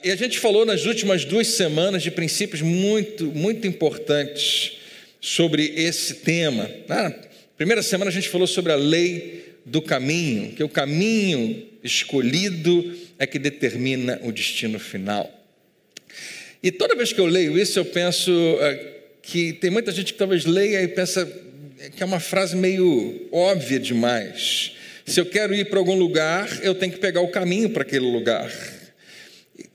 E a gente falou nas últimas 2 semanas de princípios muito importantes sobre esse tema. Na primeira semana a gente falou sobre a lei do caminho, que o caminho escolhido é que determina o destino final. E toda vez que eu leio isso, eu penso que tem muita gente que talvez leia e pensa que é uma frase meio óbvia demais. Se eu quero ir para algum lugar, eu tenho que pegar o caminho para aquele lugar.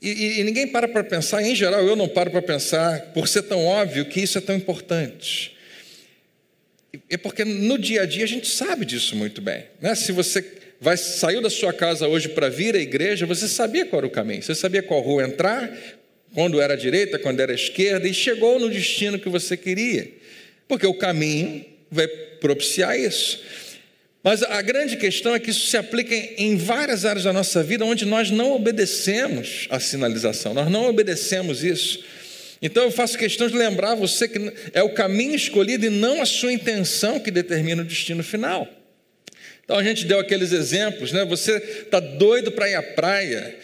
E ninguém para pensar, em geral eu não paro para pensar, por ser tão óbvio, que isso é tão importante. É porque no dia a dia a gente sabe disso muito bem, né? Se você saiu da sua casa hoje para vir à igreja, você sabia qual era o caminho, você sabia qual rua entrar, quando era a direita, quando era a esquerda, e chegou no destino que você queria, porque o caminho vai propiciar isso. Mas a grande questão é que isso se aplica em várias áreas da nossa vida, onde nós não obedecemos a sinalização, nós não obedecemos isso. Então eu faço questão de lembrar você que é o caminho escolhido e não a sua intenção que determina o destino final. Então a gente deu aqueles exemplos, né? Você está doido para ir à praia,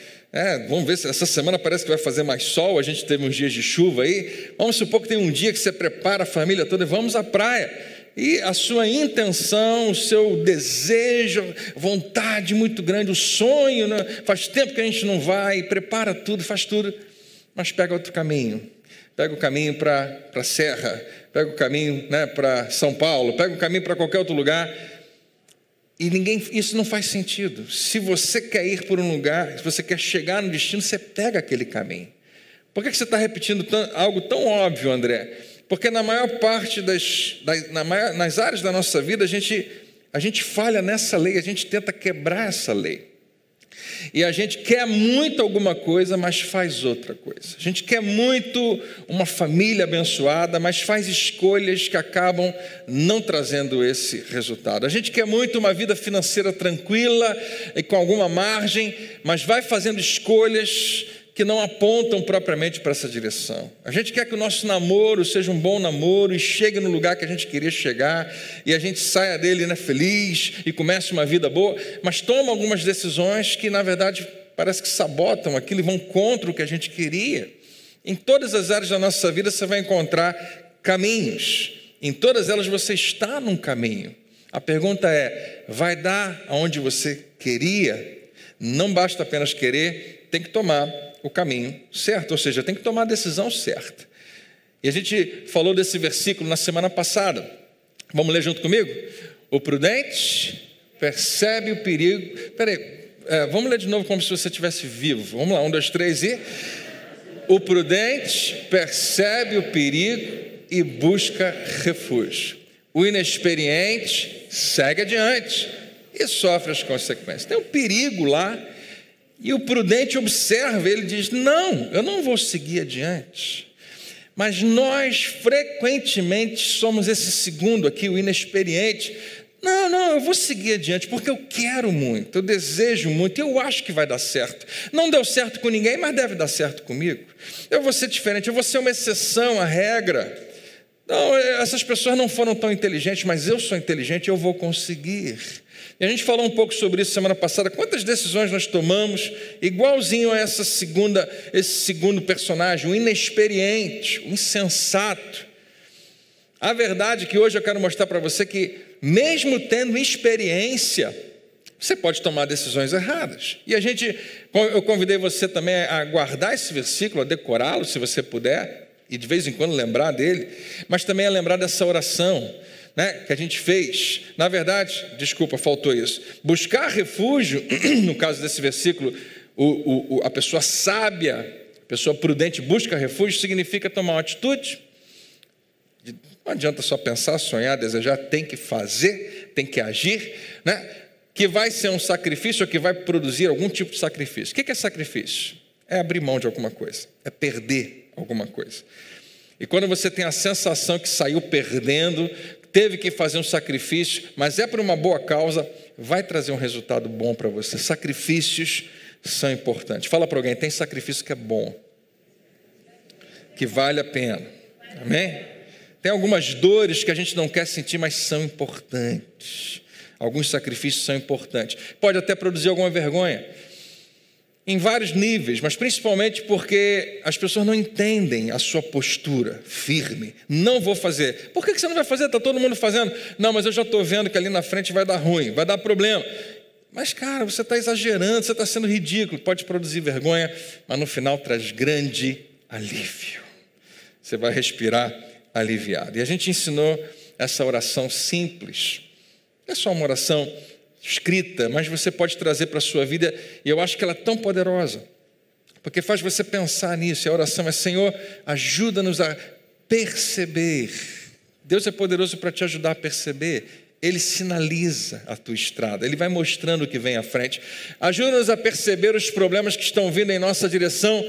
vamos ver se essa semana parece que vai fazer mais sol, a gente teve uns dias de chuva aí, vamos supor que tem um dia que você prepara a família toda e vamos à praia. E a sua intenção, o seu desejo, vontade muito grande, o sonho, né? Faz tempo que a gente não vai, prepara tudo, faz tudo, mas pega outro caminho. Pega o caminho para a Serra, pega o caminho, né, para São Paulo, pega o caminho para qualquer outro lugar. E isso não faz sentido. Se você quer ir por um lugar, se você quer chegar no destino, você pega aquele caminho. Por que você está repetindo algo tão óbvio, André? Porque na maior parte nas áreas da nossa vida, a gente falha nessa lei, a gente tenta quebrar essa lei. E a gente quer muito alguma coisa, mas faz outra coisa. A gente quer muito uma família abençoada, mas faz escolhas que acabam não trazendo esse resultado. A gente quer muito uma vida financeira tranquila e com alguma margem, mas vai fazendo escolhas que não apontam propriamente para essa direção. A gente quer que o nosso namoro seja um bom namoro e chegue no lugar que a gente queria chegar e a gente saia dele, né, feliz e comece uma vida boa, mas toma algumas decisões que, na verdade, parece que sabotam aquilo e vão contra o que a gente queria. Em todas as áreas da nossa vida você vai encontrar caminhos. Em todas elas você está num caminho. A pergunta é, vai dar aonde você queria? Não basta apenas querer, tem que tomar o caminho certo, ou seja, tem que tomar a decisão certa. E a gente falou desse versículo na semana passada. Vamos ler junto comigo? O prudente percebe o perigo. Vamos ler de novo como se você estivesse vivo. Vamos lá, 1, 2, 3 e... O prudente percebe o perigo e busca refúgio. O inexperiente segue adiante e sofre as consequências. Tem um perigo lá. E o prudente observa, ele diz, não, eu não vou seguir adiante. Mas nós frequentemente somos esse segundo aqui, o inexperiente. Não, eu vou seguir adiante porque eu quero muito, eu desejo muito, eu acho que vai dar certo. Não deu certo com ninguém, mas deve dar certo comigo. Eu vou ser diferente, eu vou ser uma exceção à regra. Não, essas pessoas não foram tão inteligentes, mas eu sou inteligente, eu vou conseguir. E a gente falou um pouco sobre isso semana passada. Quantas decisões nós tomamos igualzinho a esse segundo personagem, o inexperiente, o insensato. A verdade é que hoje eu quero mostrar para você que, mesmo tendo experiência, você pode tomar decisões erradas. E eu convidei você também a guardar esse versículo, a decorá-lo, se você puder, e de vez em quando lembrar dele, mas também a lembrar dessa oração, né, que a gente fez. Na verdade, faltou isso. Buscar refúgio, no caso desse versículo, a pessoa sábia, a pessoa prudente busca refúgio, significa tomar uma atitude. Não adianta só pensar, sonhar, desejar, tem que fazer, tem que agir, né, que vai ser um sacrifício ou que vai produzir algum tipo de sacrifício. O que é sacrifício? É abrir mão de alguma coisa, é perder alguma coisa. E quando você tem a sensação que saiu perdendo, teve que fazer um sacrifício, mas é por uma boa causa, vai trazer um resultado bom para você. Sacrifícios são importantes. Fala para alguém, tem sacrifício que é bom, que vale a pena. Amém? Tem algumas dores que a gente não quer sentir, mas são importantes. Alguns sacrifícios são importantes. Pode até produzir alguma vergonha. em vários níveis, mas principalmente porque as pessoas não entendem a sua postura firme. Não vou fazer. Por que você não vai fazer? Está todo mundo fazendo. Não, mas eu já estou vendo que ali na frente vai dar ruim, vai dar problema. Mas, cara, você está exagerando, você está sendo ridículo, pode produzir vergonha, mas no final traz grande alívio. Você vai respirar aliviado. E a gente ensinou essa oração simples. Não é só uma oração escrita, mas você pode trazer para a sua vida, e eu acho que ela é tão poderosa, porque faz você pensar nisso. E a oração é: Senhor, ajuda-nos a perceber. Deus é poderoso para te ajudar a perceber. Ele sinaliza a tua estrada, Ele vai mostrando o que vem à frente. Ajuda-nos a perceber os problemas que estão vindo em nossa direção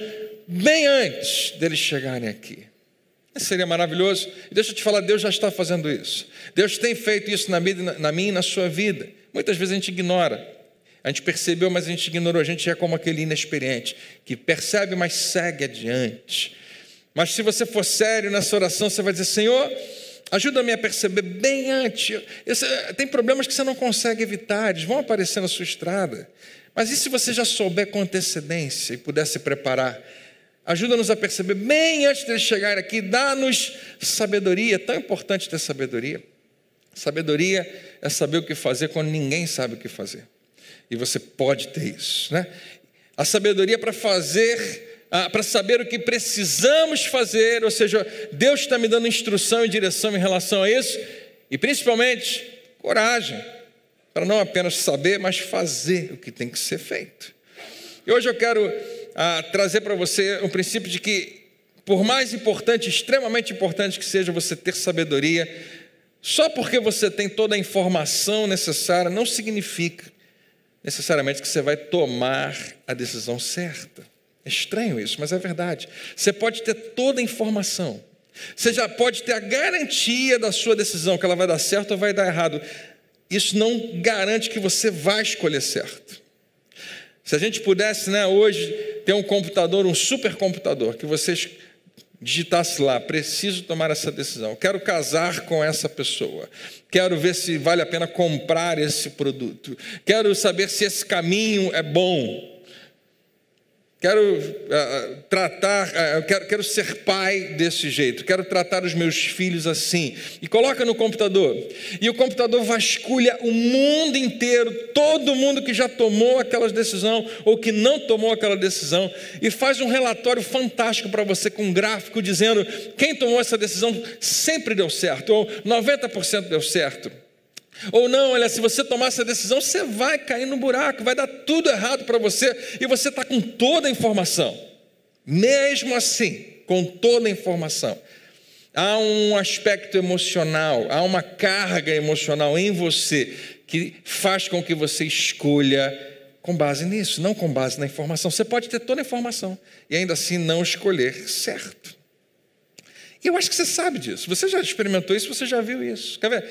bem antes deles chegarem aqui. Isso seria maravilhoso. E deixa eu te falar, Deus já está fazendo isso. Deus tem feito isso na minha e na sua vida. Muitas vezes a gente ignora. A gente percebeu, mas a gente ignorou. A gente é como aquele inexperiente, que percebe, mas segue adiante. Mas se você for sério nessa oração, você vai dizer: Senhor, ajuda-me a perceber bem antes. Tem problemas que você não consegue evitar, eles vão aparecer na sua estrada. Mas e se você já souber com antecedência e puder se preparar? Ajuda-nos a perceber bem antes de eles chegarem aqui. Dá-nos sabedoria. É tão importante ter sabedoria. Sabedoria é saber o que fazer quando ninguém sabe o que fazer. E você pode ter isso, né? A sabedoria para saber o que precisamos fazer, ou seja, Deus está me dando instrução e direção em relação a isso. E principalmente, coragem, para não apenas saber, mas fazer o que tem que ser feito. E hoje eu quero trazer para você um princípio de que, por mais importante, extremamente importante que seja você ter sabedoria, só porque você tem toda a informação necessária, não significa necessariamente que você vai tomar a decisão certa. É estranho isso, mas é verdade. Você pode ter toda a informação, você já pode ter a garantia da sua decisão, que ela vai dar certo ou vai dar errado. Isso não garante que você vai escolher certo. Se a gente pudesse, hoje, ter um computador, um supercomputador, que você digitasse lá: preciso tomar essa decisão, quero casar com essa pessoa, quero ver se vale a pena comprar esse produto, quero saber se esse caminho é bom, quero ser pai desse jeito, quero tratar os meus filhos assim, e coloca no computador, e o computador vasculha o mundo inteiro, todo mundo que já tomou aquela decisão ou que não tomou aquela decisão, e faz um relatório fantástico para você, com um gráfico dizendo: quem tomou essa decisão sempre deu certo, ou 90% deu certo. Ou não, olha, se você tomar essa decisão, você vai cair no buraco, vai dar tudo errado para você, e você está com toda a informação. Mesmo assim, com toda a informação, há um aspecto emocional, há uma carga emocional em você que faz com que você escolha com base nisso, não com base na informação. Você pode ter toda a informação e ainda assim não escolher certo. E eu acho que você sabe disso, você já experimentou isso, você já viu isso. Quer ver?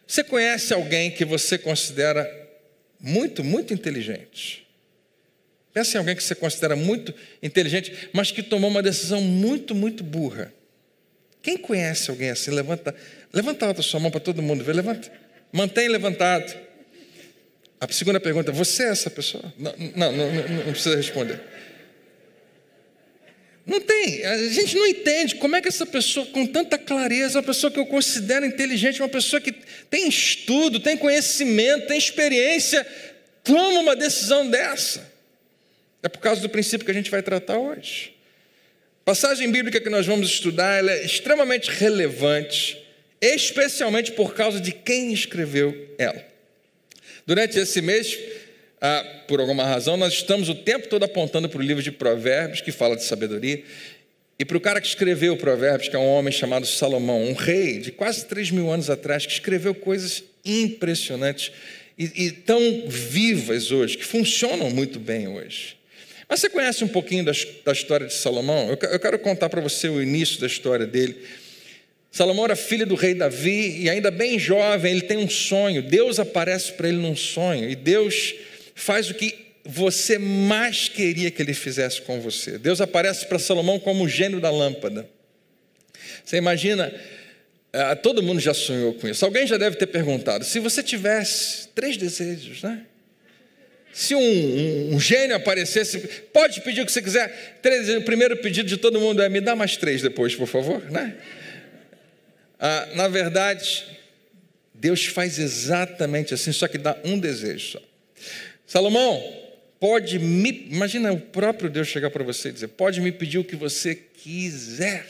Você conhece alguém que você considera muito, muito inteligente? Pensa em alguém que você considera muito inteligente, mas que tomou uma decisão muito, muito burra. Quem conhece alguém assim? Levanta alta a sua mão para todo mundo ver. Levanta. Mantém levantado. A segunda pergunta: você é essa pessoa? Não precisa responder. Não tem, a gente não entende como é que essa pessoa com tanta clareza, uma pessoa que eu considero inteligente, uma pessoa que tem estudo, tem conhecimento, tem experiência, toma uma decisão dessa. É por causa do princípio que a gente vai tratar hoje. A passagem bíblica que nós vamos estudar, ela é extremamente relevante, especialmente por causa de quem escreveu ela. Durante esse mês, por alguma razão, nós estamos o tempo todo apontando para o livro de Provérbios, que fala de sabedoria, e para o cara que escreveu Provérbios, que é um homem chamado Salomão, um rei de quase 3.000 anos atrás, que escreveu coisas impressionantes e tão vivas hoje, que funcionam muito bem hoje. Mas você conhece um pouquinho da história de Salomão? Eu quero contar para você o início da história dele. Salomão era filho do rei Davi, e ainda bem jovem, ele tem um sonho. Deus aparece para ele num sonho, e Deus faz o que você mais queria que ele fizesse com você. Deus aparece para Salomão como o gênio da lâmpada. Você imagina, todo mundo já sonhou com isso. Alguém já deve ter perguntado: se você tivesse 3 desejos, Se um gênio aparecesse, pode pedir o que você quiser. O primeiro pedido de todo mundo é: me dá mais 3 depois, por favor, né? Na verdade, Deus faz exatamente assim, só que dá um desejo só. Salomão, imagina o próprio Deus chegar para você e dizer: pode me pedir o que você quiser,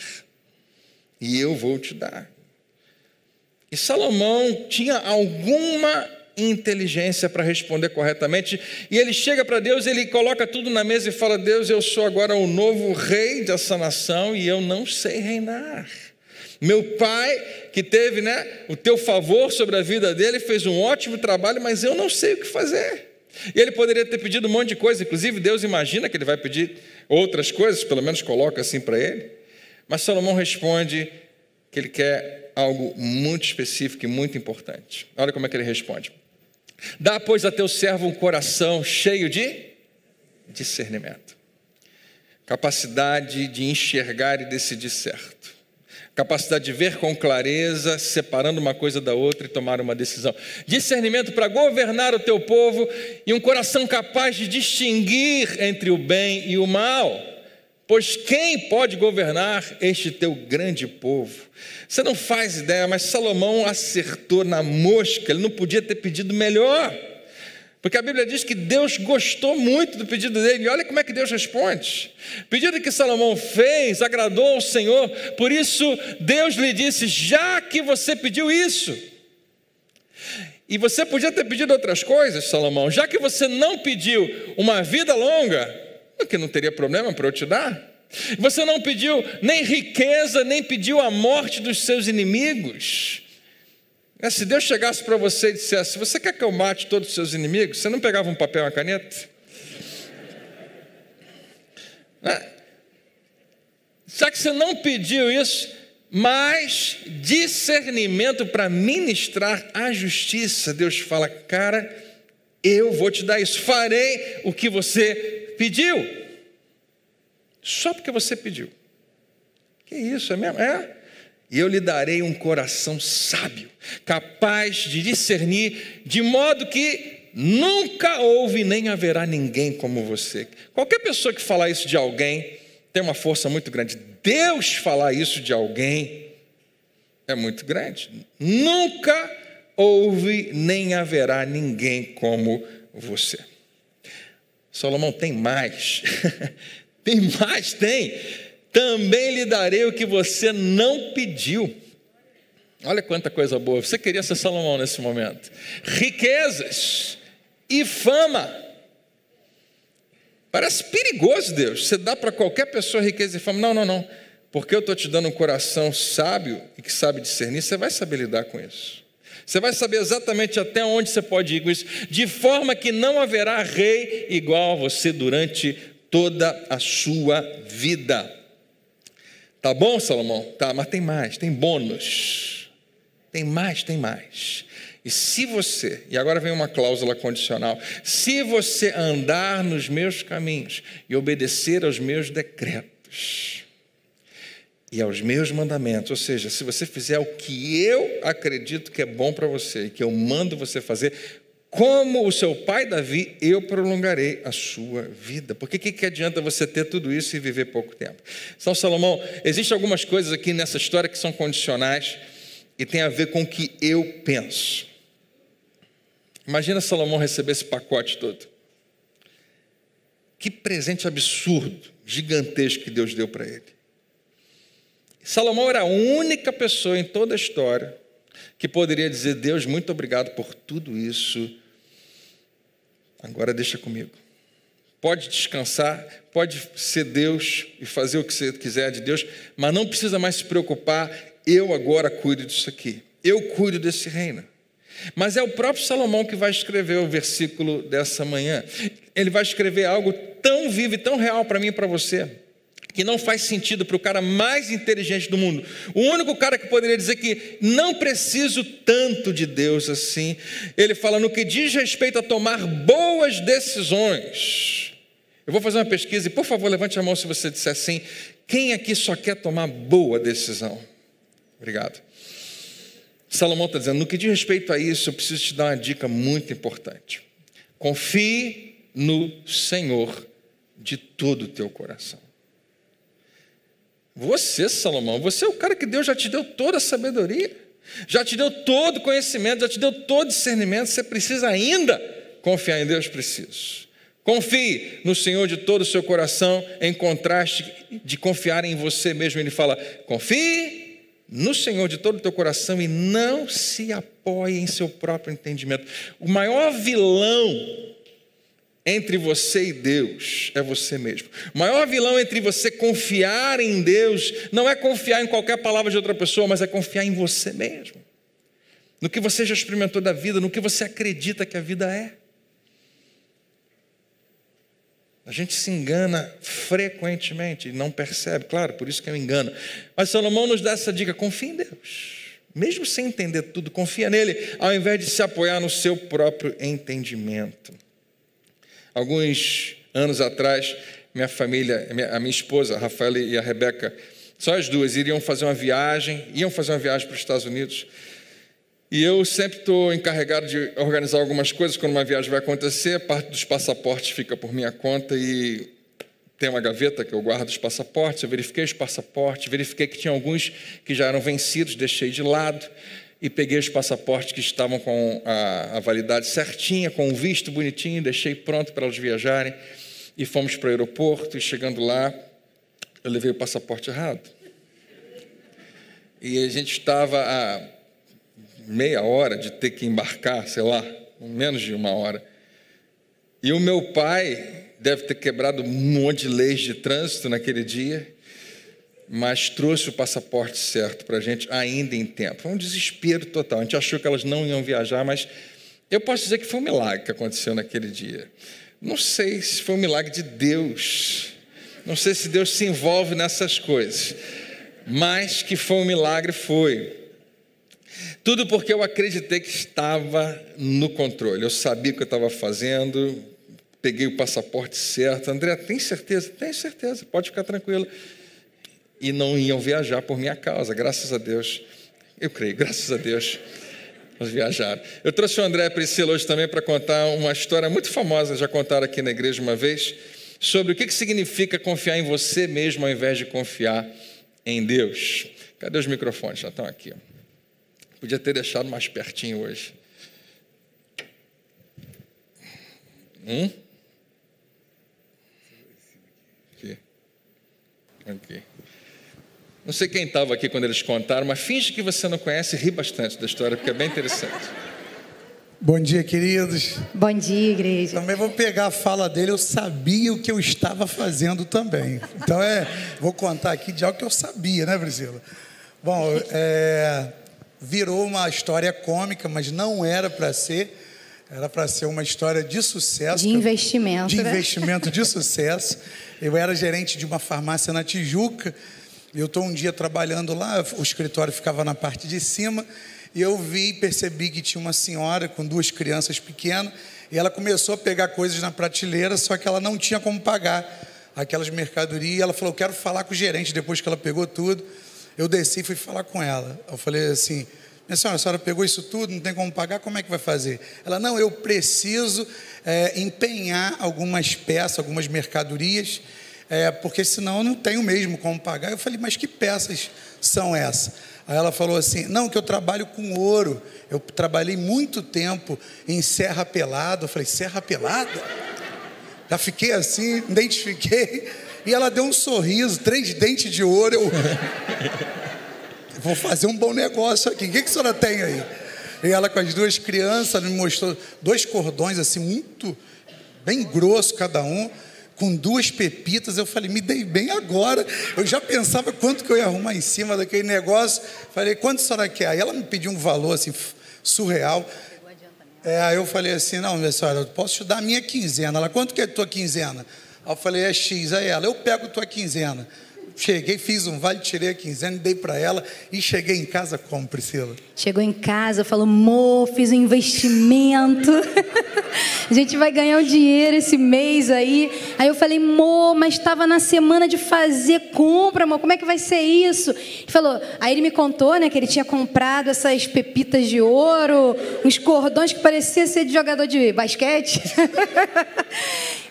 e eu vou te dar. E Salomão tinha alguma inteligência para responder corretamente, e ele chega para Deus, ele coloca tudo na mesa e fala: Deus, eu sou agora o novo rei dessa nação e eu não sei reinar. Meu pai, que teve, o teu favor sobre a vida dele, fez um ótimo trabalho, mas eu não sei o que fazer. E ele poderia ter pedido um monte de coisa, inclusive Deus imagina que ele vai pedir outras coisas, pelo menos coloca assim para ele. Mas Salomão responde que ele quer algo muito específico e muito importante. Olha como é que ele responde: dá, pois, a teu servo um coração cheio de discernimento, capacidade de enxergar e decidir certo, capacidade de ver com clareza, separando uma coisa da outra e tomar uma decisão, discernimento para governar o teu povo e um coração capaz de distinguir entre o bem e o mal, pois quem pode governar este teu grande povo? Você não faz ideia, mas Salomão acertou na mosca, ele não podia ter pedido melhor, porque a Bíblia diz que Deus gostou muito do pedido dele. E olha como é que Deus responde. O pedido que Salomão fez agradou ao Senhor. Por isso Deus lhe disse: já que você pediu isso, e você podia ter pedido outras coisas, Salomão, já que você não pediu uma vida longa, que não teria problema para eu te dar, você não pediu nem riqueza, nem pediu a morte dos seus inimigos. Se Deus chegasse para você e dissesse: você quer que eu mate todos os seus inimigos? Você não pegava um papel e uma caneta? Já que você não pediu isso, mas discernimento para ministrar a justiça, Deus fala: cara, eu vou te dar isso, farei o que você pediu, só porque você pediu. Que isso, é mesmo? E eu lhe darei um coração sábio, capaz de discernir, de modo que nunca houve nem haverá ninguém como você. Qualquer pessoa que falar isso de alguém tem uma força muito grande. Deus falar isso de alguém é muito grande. Nunca houve nem haverá ninguém como você. Salomão tem mais. Tem mais, tem. Também lhe darei o que você não pediu. Olha quanta coisa boa. Você queria ser Salomão nesse momento. Riquezas e fama. Parece perigoso, Deus. Você dá para qualquer pessoa riqueza e fama. Não. Porque eu estou te dando um coração sábio e que sabe discernir, você vai saber lidar com isso. Você vai saber exatamente até onde você pode ir com isso, de forma que não haverá rei igual a você durante toda a sua vida. Tá bom, Salomão? Tá, mas tem mais, tem bônus. Tem mais. E se você, e agora vem uma cláusula condicional, se você andar nos meus caminhos e obedecer aos meus decretos e aos meus mandamentos, ou seja, se você fizer o que eu acredito que é bom para você e que eu mando você fazer, como o seu pai Davi, eu prolongarei a sua vida. Porque que adianta você ter tudo isso e viver pouco tempo? Então, Salomão, existem algumas coisas aqui nessa história que são condicionais e tem a ver com o que eu penso. Imagina Salomão receber esse pacote todo. Que presente absurdo, gigantesco que Deus deu para ele. Salomão era a única pessoa em toda a história que poderia dizer: Deus, muito obrigado por tudo isso. Agora deixa comigo. Pode descansar, pode ser Deus e fazer o que você quiser de Deus, mas não precisa mais se preocupar. Eu agora cuido disso aqui. Eu cuido desse reino. Mas é o próprio Salomão que vai escrever o versículo dessa manhã. Ele vai escrever algo tão vivo e tão real para mim e para você, que não faz sentido para o cara mais inteligente do mundo. O único cara que poderia dizer que não preciso tanto de Deus assim. Ele fala: no que diz respeito a tomar boas decisões. Eu vou fazer uma pesquisa e, por favor, levante a mão se você disser assim. Quem aqui só quer tomar boa decisão? Obrigado. Salomão está dizendo: no que diz respeito a isso, eu preciso te dar uma dica muito importante. Confie no Senhor de todo o teu coração. Você, Salomão, você é o cara que Deus já te deu toda a sabedoria, já te deu todo o conhecimento, já te deu todo o discernimento. Você precisa ainda confiar em Deus? Preciso. Confie no Senhor de todo o seu coração, em contraste de confiar em você mesmo. Ele fala: confie no Senhor de todo o teu coração e não se apoie em seu próprio entendimento. O maior vilão entre você e Deus é você mesmo. O maior vilão entre você confiar em Deus não é confiar em qualquer palavra de outra pessoa, mas é confiar em você mesmo, no que você já experimentou da vida, no que você acredita que a vida é. A gente se engana frequentemente e não percebe, claro, por isso que é um engano. Mas Salomão nos dá essa dica: confia em Deus. Mesmo sem entender tudo, confia nele, ao invés de se apoiar no seu próprio entendimento. Alguns anos atrás, minha família, a minha esposa, a Rafaela e a Rebeca, só as duas, iam fazer uma viagem para os Estados Unidos. E eu sempre estou encarregado de organizar algumas coisas quando uma viagem vai acontecer. A parte dos passaportes fica por minha conta e tem uma gaveta que eu guardo os passaportes. Eu verifiquei os passaportes, verifiquei que tinha alguns que já eram vencidos, deixei de lado e peguei os passaportes que estavam com a validade certinha, com o visto bonitinho, deixei pronto para elas viajarem e fomos para o aeroporto. E chegando lá, eu levei o passaporte errado. E a gente estava a meia hora de ter que embarcar, sei lá, menos de uma hora. E o meu pai deve ter quebrado um monte de leis de trânsito naquele dia, mas trouxe o passaporte certo para a gente ainda em tempo. Foi um desespero total. A gente achou que elas não iam viajar, mas eu posso dizer que foi um milagre que aconteceu naquele dia. Não sei se foi um milagre de Deus, não sei se Deus se envolve nessas coisas, mas que foi um milagre, foi. Tudo porque eu acreditei que estava no controle. Eu sabia o que eu estava fazendo, peguei o passaporte certo. André, tem certeza? Tenho certeza, pode ficar tranquilo. E não iam viajar por minha causa, graças a Deus. Eu creio, graças a Deus, eles viajaram. Eu trouxe o André e a Priscila hoje também para contar uma história muito famosa, já contaram aqui na igreja uma vez, sobre o que significa confiar em você mesmo ao invés de confiar em Deus. Cadê os microfones? Já estão aqui, ó. Podia ter deixado mais pertinho hoje. Aqui. Não sei quem estava aqui quando eles contaram, mas finge que você não conhece e ri bastante da história, porque é bem interessante. Bom dia, queridos. Bom dia, igreja. Também vou pegar a fala dele, eu sabia o que eu estava fazendo também. Então, vou contar aqui de algo que eu sabia, né, Priscila? Bom, virou uma história cômica, mas não era para ser. Era para ser uma história de sucesso. De investimento, de investimento, de sucesso. Eu era gerente de uma farmácia na Tijuca. Eu estou um dia trabalhando lá, o escritório ficava na parte de cima, e eu percebi que tinha uma senhora com duas crianças pequenas, e ela começou a pegar coisas na prateleira, só que ela não tinha como pagar aquelas mercadorias. Ela falou: eu quero falar com o gerente. Depois que ela pegou tudo, eu desci e fui falar com ela. Eu falei assim: minha senhora, a senhora pegou isso tudo, não tem como pagar, como é que vai fazer? Ela: não, eu preciso empenhar algumas peças, algumas mercadorias, porque senão eu não tenho mesmo como pagar. Eu falei: mas que peças são essas? Aí ela falou assim: não, que eu trabalho com ouro, eu trabalhei muito tempo em Serra Pelada. Eu falei: Serra Pelada? Já fiquei assim, identifiquei, e ela deu um sorriso, 3 dentes de ouro. Eu vou fazer um bom negócio aqui, o que a senhora tem aí? E ela com as duas crianças me mostrou 2 cordões assim, muito, bem grosso cada um, com 2 pepitas. Eu falei: me dei bem agora. Eu já pensava quanto que eu ia arrumar em cima daquele negócio. Falei: quanto a senhora quer? Aí ela me pediu um valor assim, surreal. Aí eu falei assim: não, minha senhora, eu posso te dar a minha quinzena. Ela: quanto que é a tua quinzena? Aí eu falei: é X. Aí ela: eu pego a tua quinzena. cheguei, fiz um vale, tirei a quinzena, dei para ela e cheguei em casa como, Priscila? Chegou em casa, falou, amor, fiz um investimento. A gente vai ganhar um dinheiro esse mês aí. Aí eu falei, amor, mas estava na semana de fazer compra, amor, como é que vai ser isso? Ele falou, aí ele me contou, né, que ele tinha comprado essas pepitas de ouro, uns cordões que parecia ser de jogador de basquete.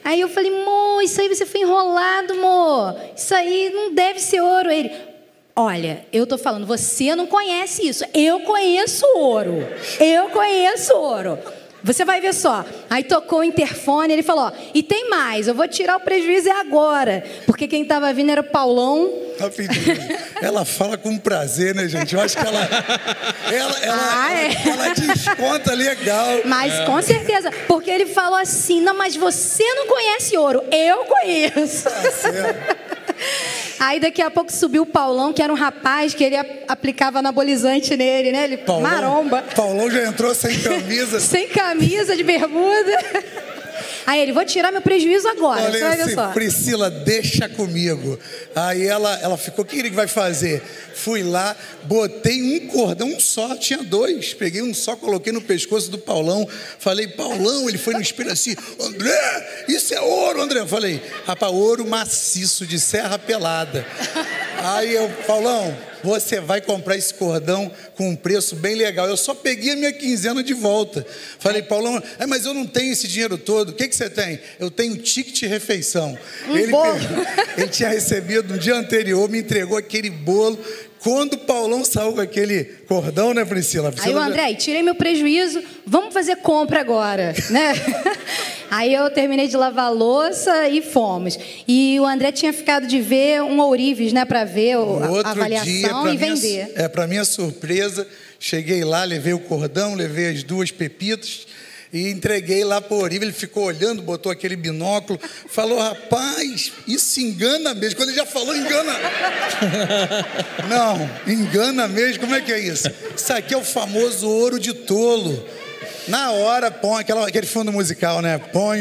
Aí eu falei, amor, isso aí você foi enrolado, amor. Isso aí não deve ser ouro. Ele, olha, eu tô falando, você não conhece isso. Eu conheço ouro. Eu conheço ouro. Você vai ver só. Aí tocou o interfone, ele falou, ó, e tem mais, eu vou tirar o prejuízo agora. Porque quem estava vindo era o Paulão. Rapidinho. Ela fala com prazer, né, gente? Eu acho que ela desconta legal. Mas com certeza, porque ele falou assim, não, mas você não conhece ouro, eu conheço. Tá certo. Aí daqui a pouco subiu o Paulão, que era um rapaz que ele aplicava anabolizante nele, né? Ele maromba. Paulão já entrou sem camisa. Sem camisa, de bermuda. Aí ele, vou tirar meu prejuízo agora. Olha, você vai ver só. Priscila, deixa comigo. Aí ela ficou, o que ele vai fazer? Fui lá, botei um cordão só, tinha dois. Peguei um só, coloquei no pescoço do Paulão. Falei, Paulão, ele foi no espelho assim, André, isso é ouro, André. Eu falei, rapaz, ouro maciço de serra pelada. Aí eu, Paulão, você vai comprar esse cordão com um preço bem legal. Eu só peguei a minha quinzena de volta. Falei, Paulão, mas eu não tenho esse dinheiro todo. O que você tem? Eu tenho ticket de refeição. Ele tinha recebido no dia anterior, me entregou aquele bolo. Quando o Paulão saiu com aquele cordão, né, Priscila? Aí o André, tirei meu prejuízo, vamos fazer compra agora, né? Aí eu terminei de lavar a louça e fomos. E o André tinha ficado de ver um ourives, né, para ver a avaliação e vender. Para minha surpresa, cheguei lá, levei o cordão, levei as duas pepitas e entreguei lá para o ourives. Ele ficou olhando, botou aquele binóculo, falou, rapaz, isso engana mesmo. Quando ele já falou, engana. Não, engana mesmo, como é que é isso? Isso aqui é o famoso ouro de tolo. Na hora, põe aquele fundo musical, né? Põe,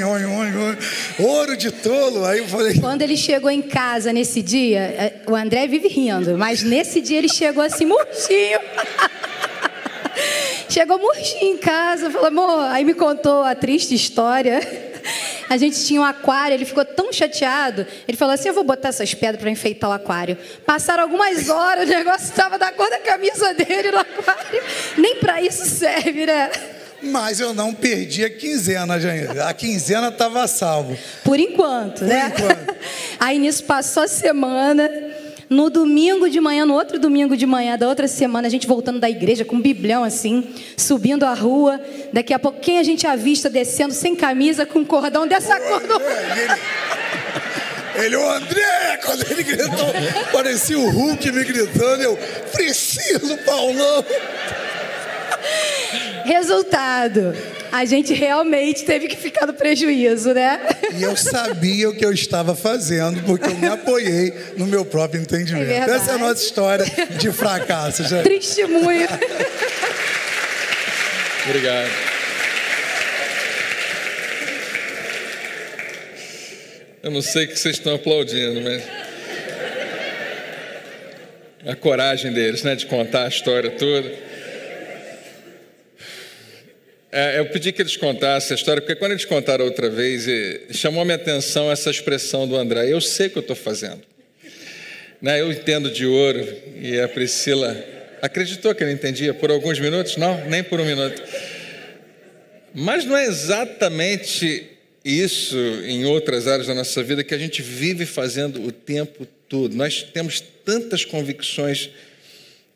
ouro de tolo. Aí eu falei... Quando ele chegou em casa nesse dia, o André vive rindo, mas nesse dia ele chegou assim, murchinho. Chegou murchinho em casa, falou, amor, aí me contou a triste história. A gente tinha um aquário, ele ficou tão chateado, ele falou assim, eu vou botar essas pedras para enfeitar o aquário. Passaram algumas horas, o negócio estava da cor da camisa dele no aquário. Nem para isso serve, né? Mas eu não perdi a quinzena, gente. A quinzena estava salvo. Por enquanto, né? Por enquanto. Aí nisso passou a semana. No domingo de manhã, no outro domingo de manhã da outra semana, a gente voltando da igreja com um biblião assim, subindo a rua. Daqui a pouco, quem a gente avista descendo sem camisa, com um cordão dessa cor do... Ele, o André, quando ele gritou, parecia o Hulk me gritando, eu, preciso, Paulão. Resultado, a gente realmente teve que ficar no prejuízo, né? E eu sabia o que eu estava fazendo, porque eu me apoiei no meu próprio entendimento. Essa é a nossa história de fracasso, gente. Testemunho. Obrigado. Eu não sei o que vocês estão aplaudindo, mas... a coragem deles, né, de contar a história toda. Eu pedi que eles contassem a história, porque quando eles contaram outra vez, chamou a minha atenção essa expressão do André. Eu sei o que eu estou fazendo. Né, eu entendo de ouro, e a Priscila acreditou que ele entendia por alguns minutos? Não, nem por um minuto. Mas não é exatamente isso em outras áreas da nossa vida que a gente vive fazendo o tempo todo. Nós temos tantas convicções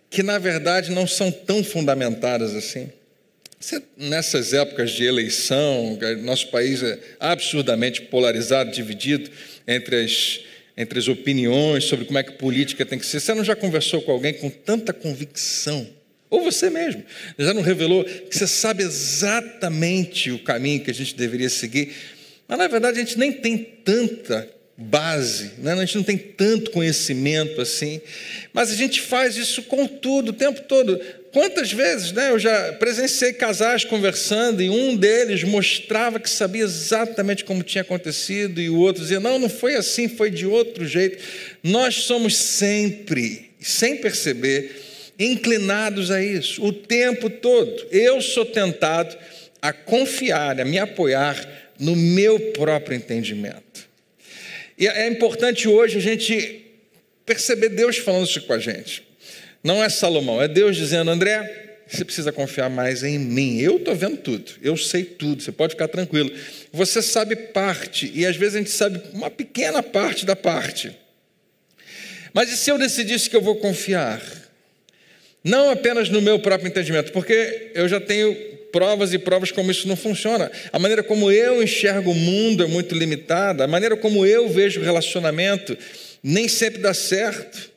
que, na verdade, não são tão fundamentadas assim. Nessas épocas de eleição, nosso país é absurdamente polarizado, dividido entre as opiniões sobre como é que política tem que ser. Você não já conversou com alguém com tanta convicção? Ou você mesmo já não revelou que você sabe exatamente o caminho que a gente deveria seguir? Mas, na verdade, a gente nem tem tanta base, né? A gente não tem tanto conhecimento assim, mas a gente faz isso com tudo, o tempo todo. Quantas vezes, né, eu já presenciei casais conversando e um deles mostrava que sabia exatamente como tinha acontecido e o outro dizia, não foi assim, foi de outro jeito. Nós somos sempre, sem perceber, inclinados a isso, o tempo todo. Eu sou tentado a confiar, a me apoiar no meu próprio entendimento. E é importante hoje a gente perceber Deus falando isso com a gente. Não é Salomão, é Deus dizendo, André, você precisa confiar mais em mim. Eu estou vendo tudo, eu sei tudo, você pode ficar tranquilo. Você sabe parte, e às vezes a gente sabe uma pequena parte da parte. Mas e se eu decidisse que eu vou confiar? Não apenas no meu próprio entendimento, porque eu já tenho provas e provas como isso não funciona. A maneira como eu enxergo o mundo é muito limitada, a maneira como eu vejo o relacionamento nem sempre dá certo.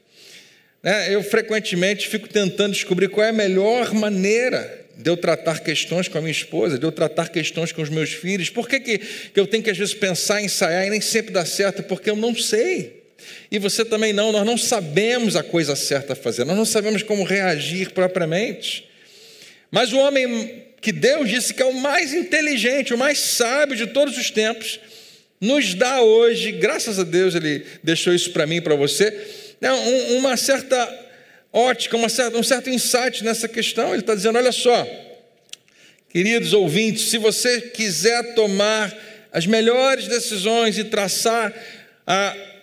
Eu frequentemente fico tentando descobrir qual é a melhor maneira de eu tratar questões com a minha esposa, de eu tratar questões com os meus filhos. Por que eu tenho que às vezes pensar, ensaiar e nem sempre dá certo? Porque eu não sei. E você também não, nós não sabemos a coisa certa a fazer, nós não sabemos como reagir propriamente. Mas o homem que Deus disse que é o mais inteligente, o mais sábio de todos os tempos, nos dá hoje, graças a Deus Ele deixou isso para mim e para você, uma certa ótica, um certo insight nessa questão. Ele está dizendo, olha só, queridos ouvintes, se você quiser tomar as melhores decisões e traçar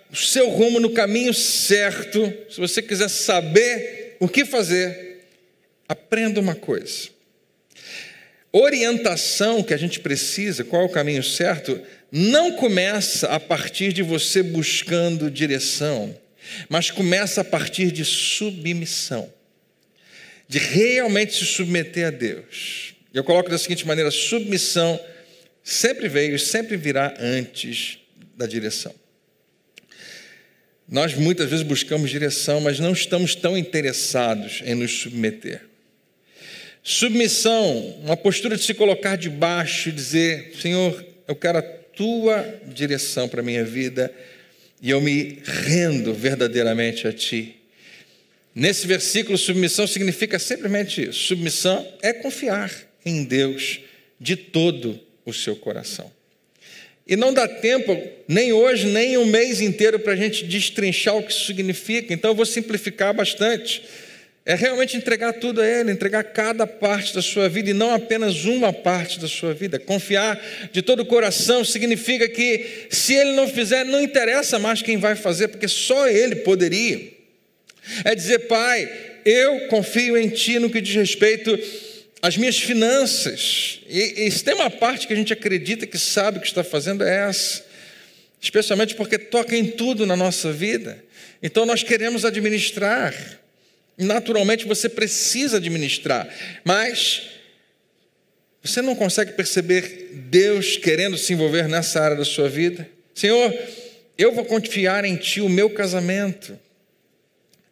o seu rumo no caminho certo, se você quiser saber o que fazer, aprenda uma coisa. Orientação que a gente precisa, qual é o caminho certo, não começa a partir de você buscando direção, mas começa a partir de submissão, de realmente se submeter a Deus. Eu coloco da seguinte maneira, submissão sempre veio e sempre virá antes da direção. Nós muitas vezes buscamos direção, mas não estamos tão interessados em nos submeter. Submissão, uma postura de se colocar debaixo e dizer, Senhor, eu quero a Tua direção para a minha vida e eu me rendo verdadeiramente a Ti. Nesse versículo, submissão significa simplesmente isso. Submissão é confiar em Deus de todo o seu coração. E não dá tempo, nem hoje, nem um mês inteiro, para a gente destrinchar o que isso significa. Então eu vou simplificar bastante. É realmente entregar tudo a Ele, entregar cada parte da sua vida e não apenas uma parte da sua vida. Confiar de todo o coração significa que se Ele não fizer, não interessa mais quem vai fazer, porque só Ele poderia. É dizer, Pai, eu confio em Ti no que diz respeito às minhas finanças. E se tem uma parte que a gente acredita que sabe o que está fazendo é essa. Especialmente porque toca em tudo na nossa vida. Então nós queremos administrar. Naturalmente você precisa administrar, mas você não consegue perceber Deus querendo se envolver nessa área da sua vida? Senhor, eu vou confiar em Ti o meu casamento.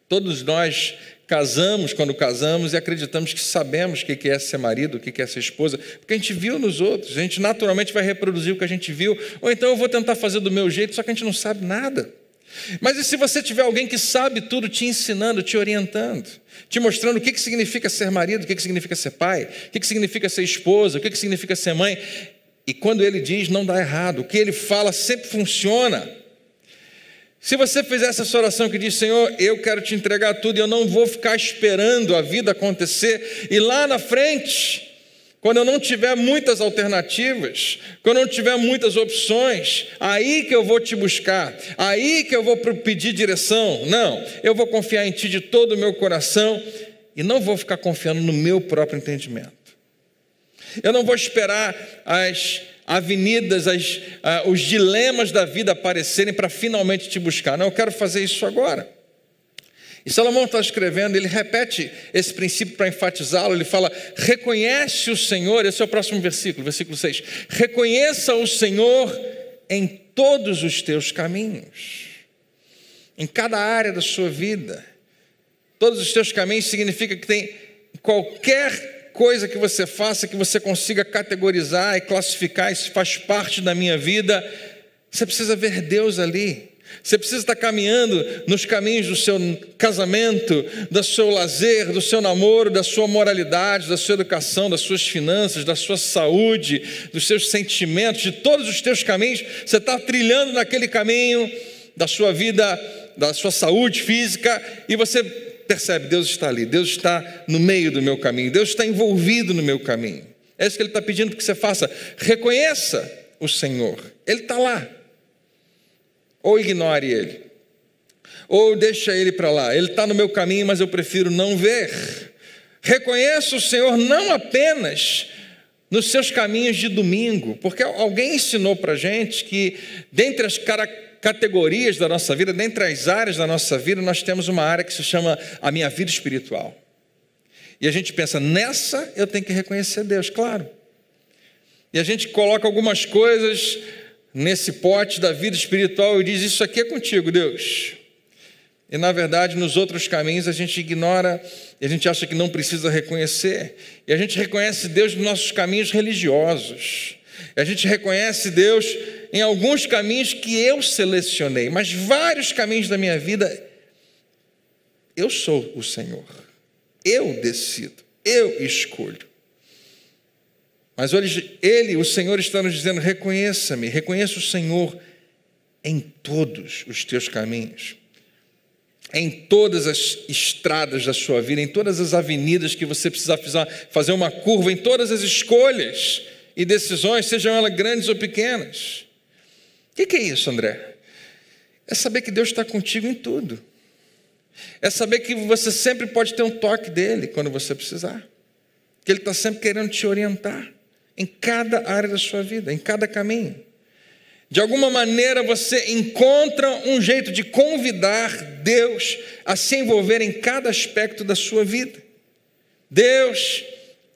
Todos nós casamos quando casamos e acreditamos que sabemos o que é ser marido, o que é ser esposa, porque a gente viu nos outros, a gente naturalmente vai reproduzir o que a gente viu, ou então eu vou tentar fazer do meu jeito, só que a gente não sabe nada. Mas e se você tiver alguém que sabe tudo te ensinando, te orientando, te mostrando o que significa ser marido, o que significa ser pai, o que significa ser esposa, o que significa ser mãe, e quando ele diz não dá errado, o que ele fala sempre funciona. Se você fizer essa oração que diz, Senhor, eu quero te entregar tudo e eu não vou ficar esperando a vida acontecer, e lá na frente, quando eu não tiver muitas alternativas, quando eu não tiver muitas opções, aí que eu vou te buscar, aí que eu vou pedir direção. Não, eu vou confiar em Ti de todo o meu coração e não vou ficar confiando no meu próprio entendimento. Eu não vou esperar as avenidas, os dilemas da vida aparecerem para finalmente te buscar. Não, eu quero fazer isso agora. E Salomão está escrevendo, ele repete esse princípio para enfatizá-lo, ele fala, reconhece o Senhor, esse é o próximo versículo, versículo 6, reconheça o Senhor em todos os teus caminhos, em cada área da sua vida. Todos os teus caminhos significa que tem qualquer coisa que você faça, que você consiga categorizar e classificar, isso faz parte da minha vida, você precisa ver Deus ali. Você precisa estar caminhando nos caminhos do seu casamento, do seu lazer, do seu namoro, da sua moralidade, da sua educação, das suas finanças, da sua saúde, dos seus sentimentos, de todos os teus caminhos. Você está trilhando naquele caminho da sua vida, da sua saúde física, e você percebe, Deus está ali, Deus está no meio do meu caminho, Deus está envolvido no meu caminho. É isso que Ele está pedindo que você faça. Reconheça o Senhor, Ele está lá. Ou ignore Ele, ou deixa Ele para lá. Ele está no meu caminho, mas eu prefiro não ver. Reconheça o Senhor não apenas nos seus caminhos de domingo, porque alguém ensinou para a gente que dentre as categorias da nossa vida, dentre as áreas da nossa vida, nós temos uma área que se chama a minha vida espiritual. E a gente pensa, nessa eu tenho que reconhecer Deus, claro. E a gente coloca algumas coisas nesse pote da vida espiritual e diz, isso aqui é contigo, Deus. E na verdade, nos outros caminhos a gente ignora, e a gente acha que não precisa reconhecer. E a gente reconhece Deus nos nossos caminhos religiosos. E a gente reconhece Deus em alguns caminhos que eu selecionei, mas vários caminhos da minha vida, eu sou o Senhor. Eu decido, eu escolho. Mas hoje Ele, o Senhor, está nos dizendo, reconheça-me, reconheça o Senhor em todos os teus caminhos, em todas as estradas da sua vida, em todas as avenidas que você precisa fazer uma curva, em todas as escolhas e decisões, sejam elas grandes ou pequenas. O que é isso, André? É saber que Deus está contigo em tudo. É saber que você sempre pode ter um toque dEle quando você precisar. Que Ele está sempre querendo te orientar em cada área da sua vida, em cada caminho. De alguma maneira você encontra um jeito de convidar Deus a se envolver em cada aspecto da sua vida. Deus,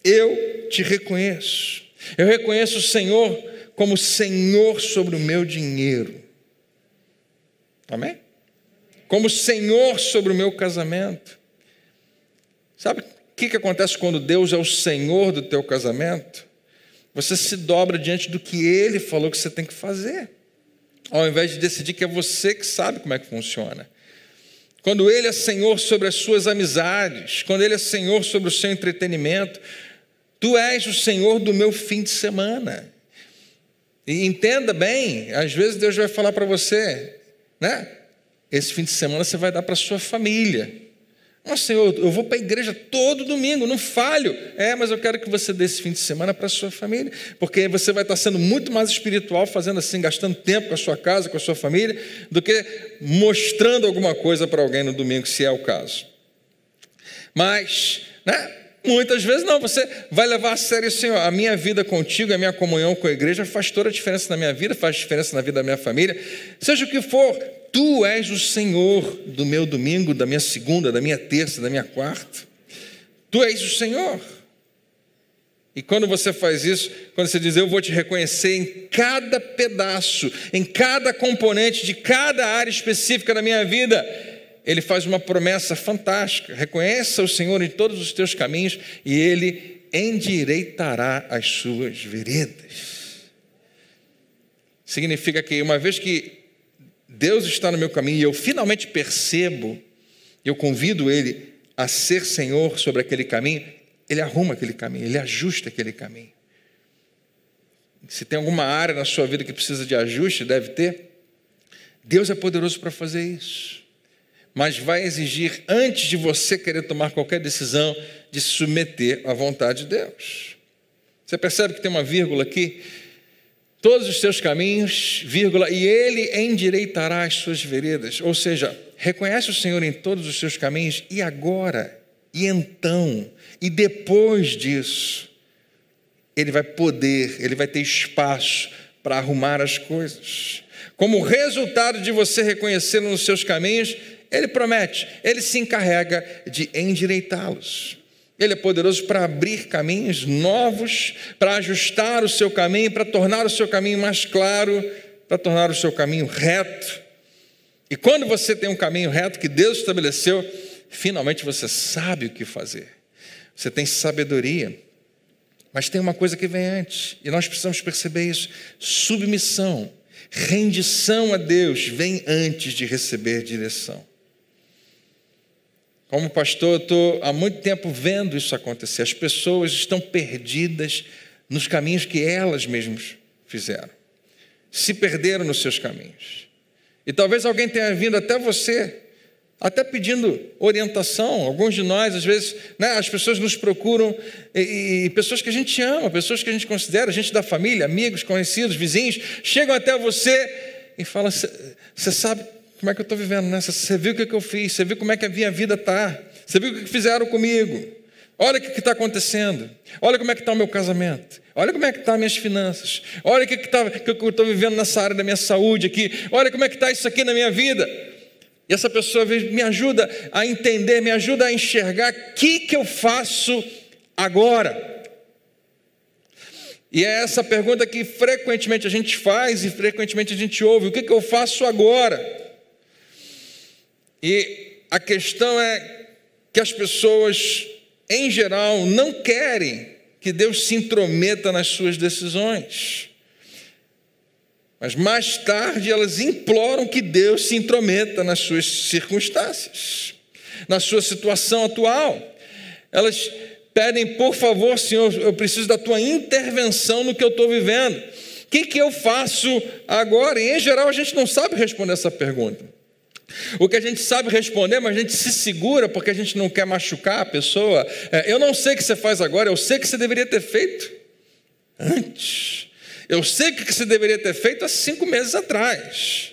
eu te reconheço. Eu reconheço o Senhor como Senhor sobre o meu dinheiro. Amém? Como Senhor sobre o meu casamento. Sabe o que acontece quando Deus é o Senhor do teu casamento? Você se dobra diante do que Ele falou que você tem que fazer, ao invés de decidir que é você que sabe como é que funciona. Quando Ele é Senhor sobre as suas amizades, quando Ele é Senhor sobre o seu entretenimento, tu és o Senhor do meu fim de semana. E entenda bem, às vezes Deus vai falar para você, né? Esse fim de semana você vai dar para a sua família. Nossa, Senhor, eu vou para a igreja todo domingo, não falho. Mas eu quero que você dê esse fim de semana para a sua família, porque você vai estar sendo muito mais espiritual, fazendo assim, gastando tempo com a sua casa, com a sua família, do que mostrando alguma coisa para alguém no domingo, se é o caso. Mas, né? Muitas vezes não, você vai levar a sério, Senhor, a minha vida contigo, a minha comunhão com a igreja faz toda a diferença na minha vida, faz diferença na vida da minha família, seja o que for, tu és o Senhor do meu domingo, da minha segunda, da minha terça, da minha quarta, tu és o Senhor. E quando você faz isso, quando você diz, eu vou te reconhecer em cada pedaço, em cada componente de cada área específica da minha vida, Ele faz uma promessa fantástica. Reconheça o Senhor em todos os teus caminhos e Ele endireitará as suas veredas. Significa que uma vez que Deus está no meu caminho e eu finalmente percebo, eu convido Ele a ser Senhor sobre aquele caminho, Ele arruma aquele caminho, Ele ajusta aquele caminho. Se tem alguma área na sua vida que precisa de ajuste, deve ter, Deus é poderoso para fazer isso. Mas vai exigir, antes de você querer tomar qualquer decisão, de se submeter à vontade de Deus. Você percebe que tem uma vírgula aqui? Todos os seus caminhos, vírgula, e Ele endireitará as suas veredas. Ou seja, reconhece o Senhor em todos os seus caminhos, e agora, e então, e depois disso, Ele vai poder, Ele vai ter espaço para arrumar as coisas. Como resultado de você reconhecê-lo nos seus caminhos, Ele promete, Ele se encarrega de endireitá-los. Ele é poderoso para abrir caminhos novos, para ajustar o seu caminho, para tornar o seu caminho mais claro, para tornar o seu caminho reto. E quando você tem um caminho reto que Deus estabeleceu, finalmente você sabe o que fazer. Você tem sabedoria. Mas tem uma coisa que vem antes, e nós precisamos perceber isso: submissão. rendição a Deus vem antes de receber direção. Como pastor, eu estou há muito tempo vendo isso acontecer. As pessoas estão perdidas nos caminhos que elas mesmas fizeram. Se perderam nos seus caminhos. E talvez alguém tenha vindo até você, até pedindo orientação. Alguns de nós, às vezes, as pessoas nos procuram, e pessoas que a gente ama, pessoas que a gente considera, gente da família, amigos, conhecidos, vizinhos, chegam até você e falam: você sabe como é que eu estou vivendo, né? Você viu o que eu fiz, você viu como é que a minha vida está, você viu o que fizeram comigo, olha o que está acontecendo, olha como é que está o meu casamento, olha como é que estão as minhas finanças, olha o que eu estou vivendo nessa área da minha saúde aqui, olha como é que está isso aqui na minha vida. E essa pessoa me ajuda a entender, me ajuda a enxergar o que eu faço agora. E é essa pergunta que frequentemente a gente faz e frequentemente a gente ouve: o que eu faço agora? E a questão é que as pessoas, em geral, não querem que Deus se intrometa nas suas decisões. Mas mais tarde elas imploram que Deus se intrometa nas suas circunstâncias, na sua situação atual. Elas pedem: por favor, Senhor, eu preciso da tua intervenção no que eu estou vivendo. O que eu faço agora? E em geral a gente não sabe responder essa pergunta. O que a gente sabe responder, mas a gente se segura porque a gente não quer machucar a pessoa. Eu não sei o que você faz agora, eu sei o que você deveria ter feito antes. Eu sei o que você deveria ter feito há 5 meses atrás,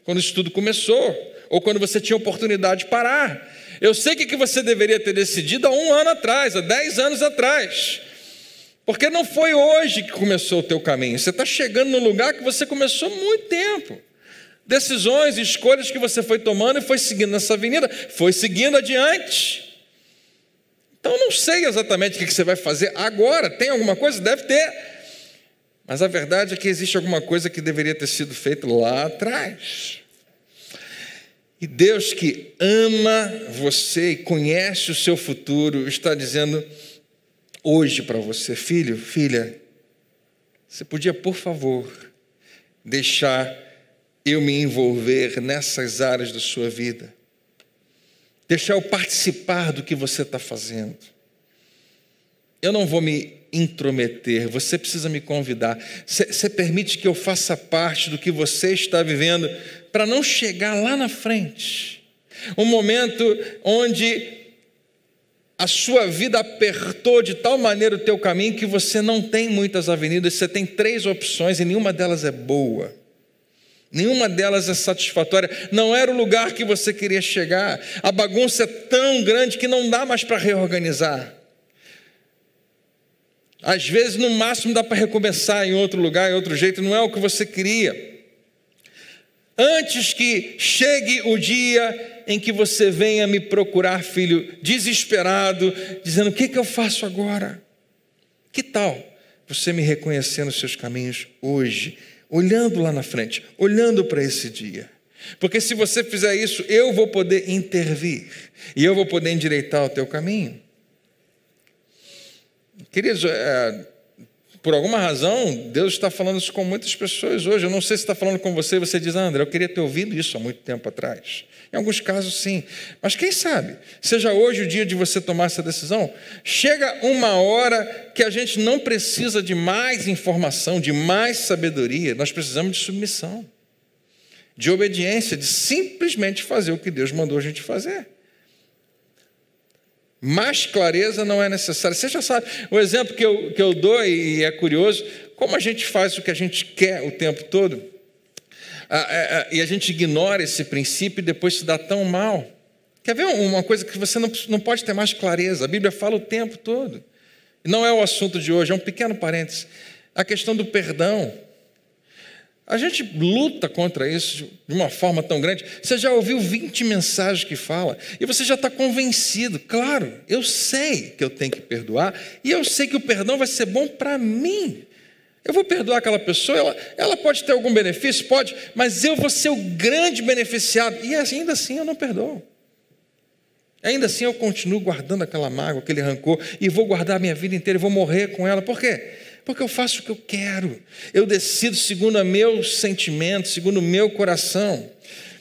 quando isso tudo começou, ou quando você tinha oportunidade de parar. Eu sei o que você deveria ter decidido há 1 ano atrás, há 10 anos atrás, porque não foi hoje que começou o teu caminho. Você está chegando no lugar que você começou há muito tempo. Decisões e escolhas que você foi tomando e foi seguindo nessa avenida, foi seguindo adiante. Então eu não sei exatamente o que você vai fazer agora. Tem alguma coisa? Deve ter. Mas a verdade é que existe alguma coisa que deveria ter sido feita lá atrás. E Deus, que ama você e conhece o seu futuro, está dizendo hoje para você: filho, filha, você podia, por favor, deixar eu me envolver nessas áreas da sua vida, deixar eu participar do que você está fazendo. Eu não vou me intrometer, você precisa me convidar. Você permite que eu faça parte do que você está vivendo, para não chegar lá na frente, um momento onde a sua vida apertou de tal maneira o teu caminho que você não tem muitas avenidas, você tem 3 opções e nenhuma delas é boa. Nenhuma delas é satisfatória. Não era o lugar que você queria chegar. A bagunça é tão grande que não dá mais para reorganizar. Às vezes, no máximo, dá para recomeçar em outro lugar, em outro jeito. Não é o que você queria. Antes que chegue o dia em que você venha me procurar, filho, desesperado, dizendo: o que eu faço agora? Que tal você me reconhecer nos seus caminhos hoje, olhando lá na frente, olhando para esse dia? Porque se você fizer isso, eu vou poder intervir e eu vou poder endireitar o teu caminho. Queridos, por alguma razão, Deus está falando isso com muitas pessoas hoje. Eu não sei se está falando com você e você diz: André, eu queria ter ouvido isso há muito tempo atrás. Em alguns casos, sim. Mas quem sabe, seja hoje o dia de você tomar essa decisão. Chega uma hora que a gente não precisa de mais informação, de mais sabedoria. Nós precisamos de submissão, de obediência, de simplesmente fazer o que Deus mandou a gente fazer. Mais clareza não é necessário. Você já sabe, o exemplo que eu dou, e é curioso, como a gente faz o que a gente quer o tempo todo, e a gente ignora esse princípio e depois se dá tão mal. Quer ver uma coisa que você não pode ter mais clareza? A Bíblia fala o tempo todo. Não é o assunto de hoje, é um pequeno parênteses. A questão do perdão. A gente luta contra isso de uma forma tão grande. Você já ouviu 20 mensagens que falam e você já está convencido. Claro, eu sei que eu tenho que perdoar e eu sei que o perdão vai ser bom para mim. Eu vou perdoar aquela pessoa, ela pode ter algum benefício? Pode, mas eu vou ser o grande beneficiado. E ainda assim eu não perdoo. Ainda assim eu continuo guardando aquela mágoa, aquele rancor, e vou guardar a minha vida inteira e vou morrer com ela. Por quê? Porque eu faço o que eu quero. Eu decido segundo o meu sentimento, segundo o meu coração.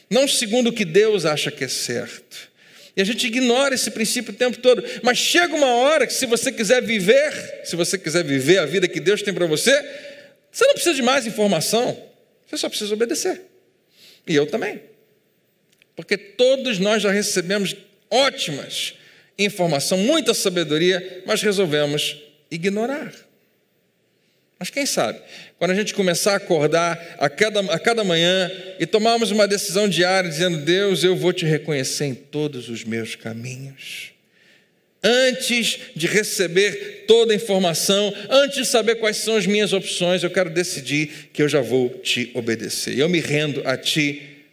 Não segundo o que Deus acha que é certo. E a gente ignora esse princípio o tempo todo. Mas chega uma hora que se você quiser viver a vida que Deus tem para você, você não precisa de mais informação. Você só precisa obedecer. E eu também. Porque todos nós já recebemos ótimas informações, muita sabedoria, mas resolvemos ignorar. Mas quem sabe, quando a gente começar a acordar a cada manhã e tomarmos uma decisão diária dizendo: Deus, eu vou te reconhecer em todos os meus caminhos. Antes de receber toda a informação, antes de saber quais são as minhas opções, eu quero decidir que eu já vou te obedecer. Eu me rendo a ti,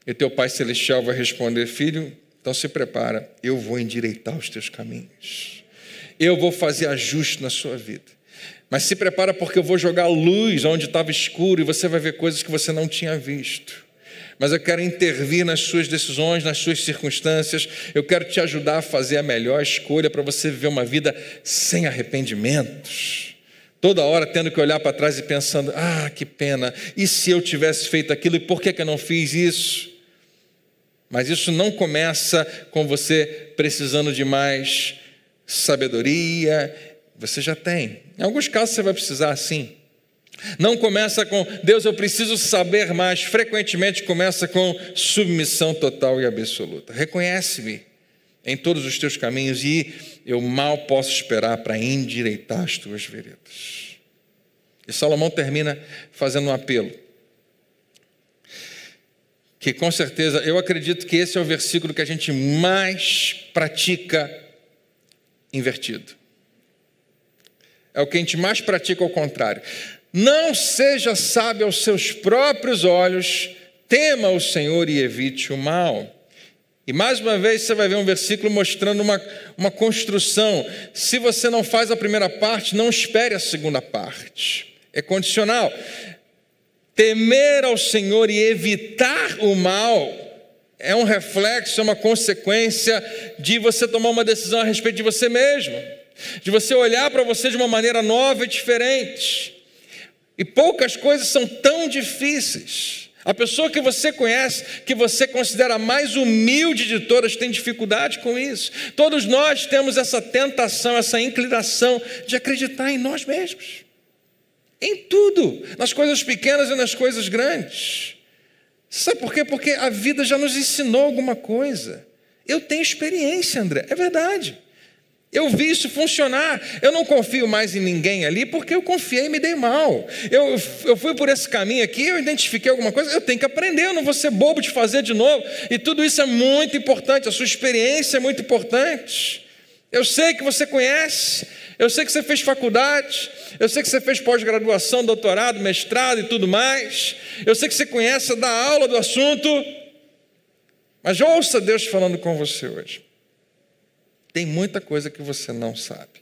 e teu Pai Celestial vai responder: filho, então se prepara, eu vou endireitar os teus caminhos. Eu vou fazer ajuste na sua vida. Mas se prepara, porque eu vou jogar luz onde estava escuro e você vai ver coisas que você não tinha visto. Mas eu quero intervir nas suas decisões, nas suas circunstâncias. Eu quero te ajudar a fazer a melhor escolha para você viver uma vida sem arrependimentos. Toda hora tendo que olhar para trás e pensando: que pena, e se eu tivesse feito aquilo, e por que eu não fiz isso? Mas isso não começa com você precisando de mais sabedoria. Você já tem. Em alguns casos você vai precisar sim. Não começa com: Deus, eu preciso saber mais. Frequentemente começa com submissão total e absoluta. Reconhece-me em todos os teus caminhos e eu mal posso esperar para endireitar as tuas veredas. E Salomão termina fazendo um apelo, que com certeza eu acredito que esse é o versículo que a gente mais pratica invertido. É o que a gente mais pratica ao contrário. Não seja sábio aos seus próprios olhos, tema o Senhor e evite o mal. E mais uma vez você vai ver um versículo mostrando uma construção. Se você não faz a primeira parte, não espere a segunda parte. É condicional. Temer ao Senhor e evitar o mal é um reflexo, é uma consequência de você tomar uma decisão a respeito de você mesmo. De você olhar para você de uma maneira nova e diferente. E poucas coisas são tão difíceis. A pessoa que você conhece, que você considera mais humilde de todas, tem dificuldade com isso. Todos nós temos essa tentação, essa inclinação de acreditar em nós mesmos. Em tudo, nas coisas pequenas e nas coisas grandes. Sabe por quê? Porque a vida já nos ensinou alguma coisa. Eu tenho experiência, André, é verdade. Eu vi isso funcionar. Eu não confio mais em ninguém ali porque eu confiei e me dei mal. Eu fui por esse caminho aqui, eu identifiquei alguma coisa, eu tenho que aprender, eu não vou ser bobo de fazer de novo. E tudo isso é muito importante, a sua experiência é muito importante. Eu sei que você conhece, eu sei que você fez faculdade, eu sei que você fez pós-graduação, doutorado, mestrado e tudo mais. Eu sei que você conhece, dá aula do assunto. Mas ouça Deus falando com você hoje. Tem muita coisa que você não sabe.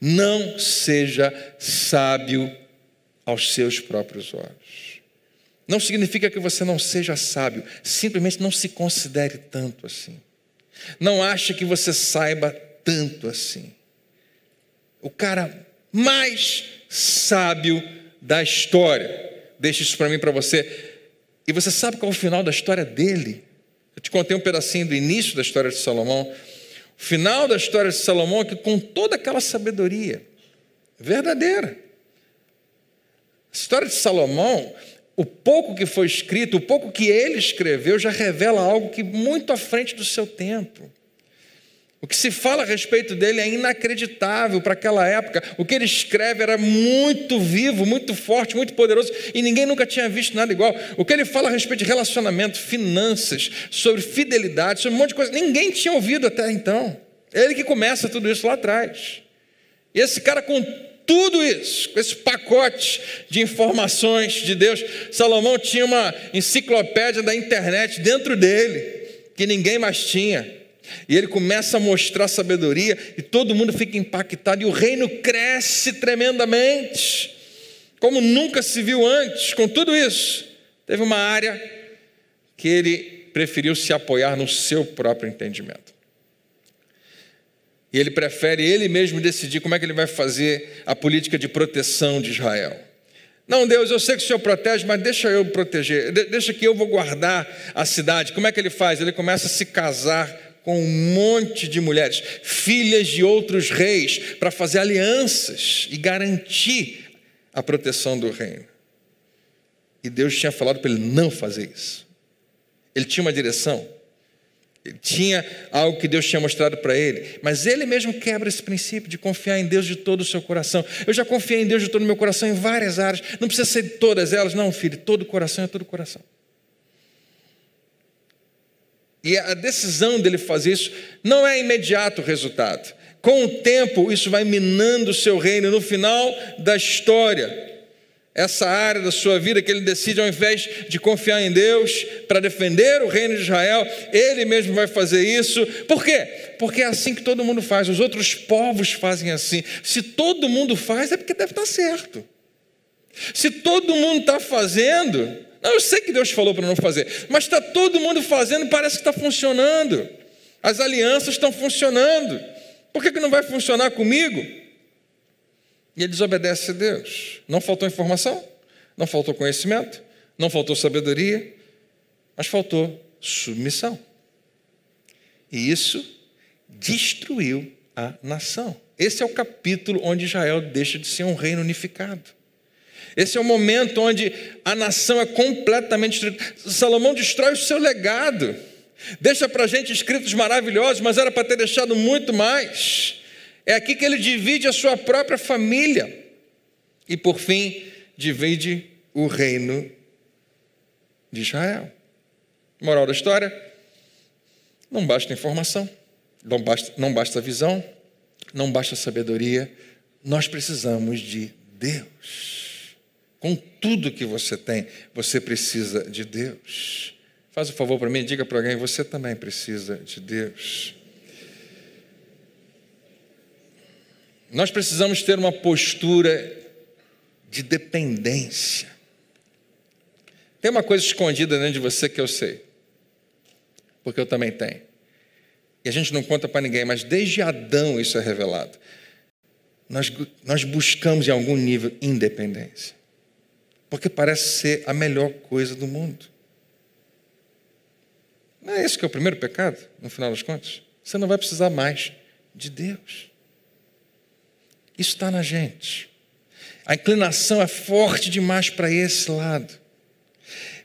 Não seja sábio aos seus próprios olhos. Não significa que você não seja sábio. Simplesmente não se considere tanto assim. Não ache que você saiba tanto assim. O cara mais sábio da história. Deixa isso para mim, para você. E você sabe qual é o final da história dele? Eu te contei um pedacinho do início da história de Salomão. O final da história de Salomão é que com toda aquela sabedoria verdadeira. A história de Salomão, o pouco que foi escrito, o pouco que ele escreveu, já revela algo que muito à frente do seu tempo. O que se fala a respeito dele é inacreditável para aquela época. O que ele escreve era muito vivo, muito forte, muito poderoso, e ninguém nunca tinha visto nada igual. O que ele fala a respeito de relacionamento, finanças, sobre fidelidade, sobre um monte de coisa, ninguém tinha ouvido até então. É ele que começa tudo isso lá atrás. E esse cara, com tudo isso, com esse pacote de informações de Deus, Salomão tinha uma enciclopédia da internet dentro dele, que ninguém mais tinha. E ele começa a mostrar sabedoria e todo mundo fica impactado e o reino cresce tremendamente, como nunca se viu antes. Com tudo isso, teve uma área que ele preferiu se apoiar no seu próprio entendimento. E ele prefere ele mesmo decidir como é que ele vai fazer a política de proteção de Israel. Não, Deus, eu sei que o Senhor protege, mas deixa eu proteger, deixa que eu vou guardar a cidade. Como é que ele faz? Ele começa a se casar com um monte de mulheres, filhas de outros reis, para fazer alianças e garantir a proteção do reino. E Deus tinha falado para ele não fazer isso. Ele tinha uma direção. Ele tinha algo que Deus tinha mostrado para ele, mas ele mesmo quebra esse princípio de confiar em Deus de todo o seu coração. Eu já confiei em Deus de todo o meu coração em várias áreas, não precisa ser de todas elas, não, filho, todo coração é todo coração. E a decisão dele fazer isso não é imediato o resultado. Com o tempo, isso vai minando o seu reino. No final da história, essa área da sua vida que ele decide, ao invés de confiar em Deus para defender o reino de Israel, ele mesmo vai fazer isso. Por quê? Porque é assim que todo mundo faz. Os outros povos fazem assim. Se todo mundo faz, é porque deve estar certo. Se todo mundo está fazendo, não, eu sei que Deus falou para não fazer, mas está todo mundo fazendo, parece que está funcionando. As alianças estão funcionando. Por que não vai funcionar comigo? E ele desobedece a Deus. Não faltou informação, não faltou conhecimento, não faltou sabedoria, mas faltou submissão. E isso destruiu a nação. Esse é o capítulo onde Israel deixa de ser um reino unificado. Esse é o momento onde a nação é completamente destruída. Salomão destrói o seu legado. Deixa para a gente escritos maravilhosos, mas era para ter deixado muito mais. É aqui que ele divide a sua própria família. E, por fim, divide o reino de Israel. Moral da história: não basta informação, não basta visão, não basta sabedoria. Nós precisamos de Deus. Com tudo que você tem, você precisa de Deus. Faz um favor para mim, diga para alguém: você também precisa de Deus. Nós precisamos ter uma postura de dependência. Tem uma coisa escondida dentro de você que eu sei, porque eu também tenho. E a gente não conta para ninguém, mas desde Adão isso é revelado. Nós buscamos em algum nível independência, porque parece ser a melhor coisa do mundo. Não é esse que é o primeiro pecado, no final das contas? Você não vai precisar mais de Deus. Isso está na gente. A inclinação é forte demais para esse lado.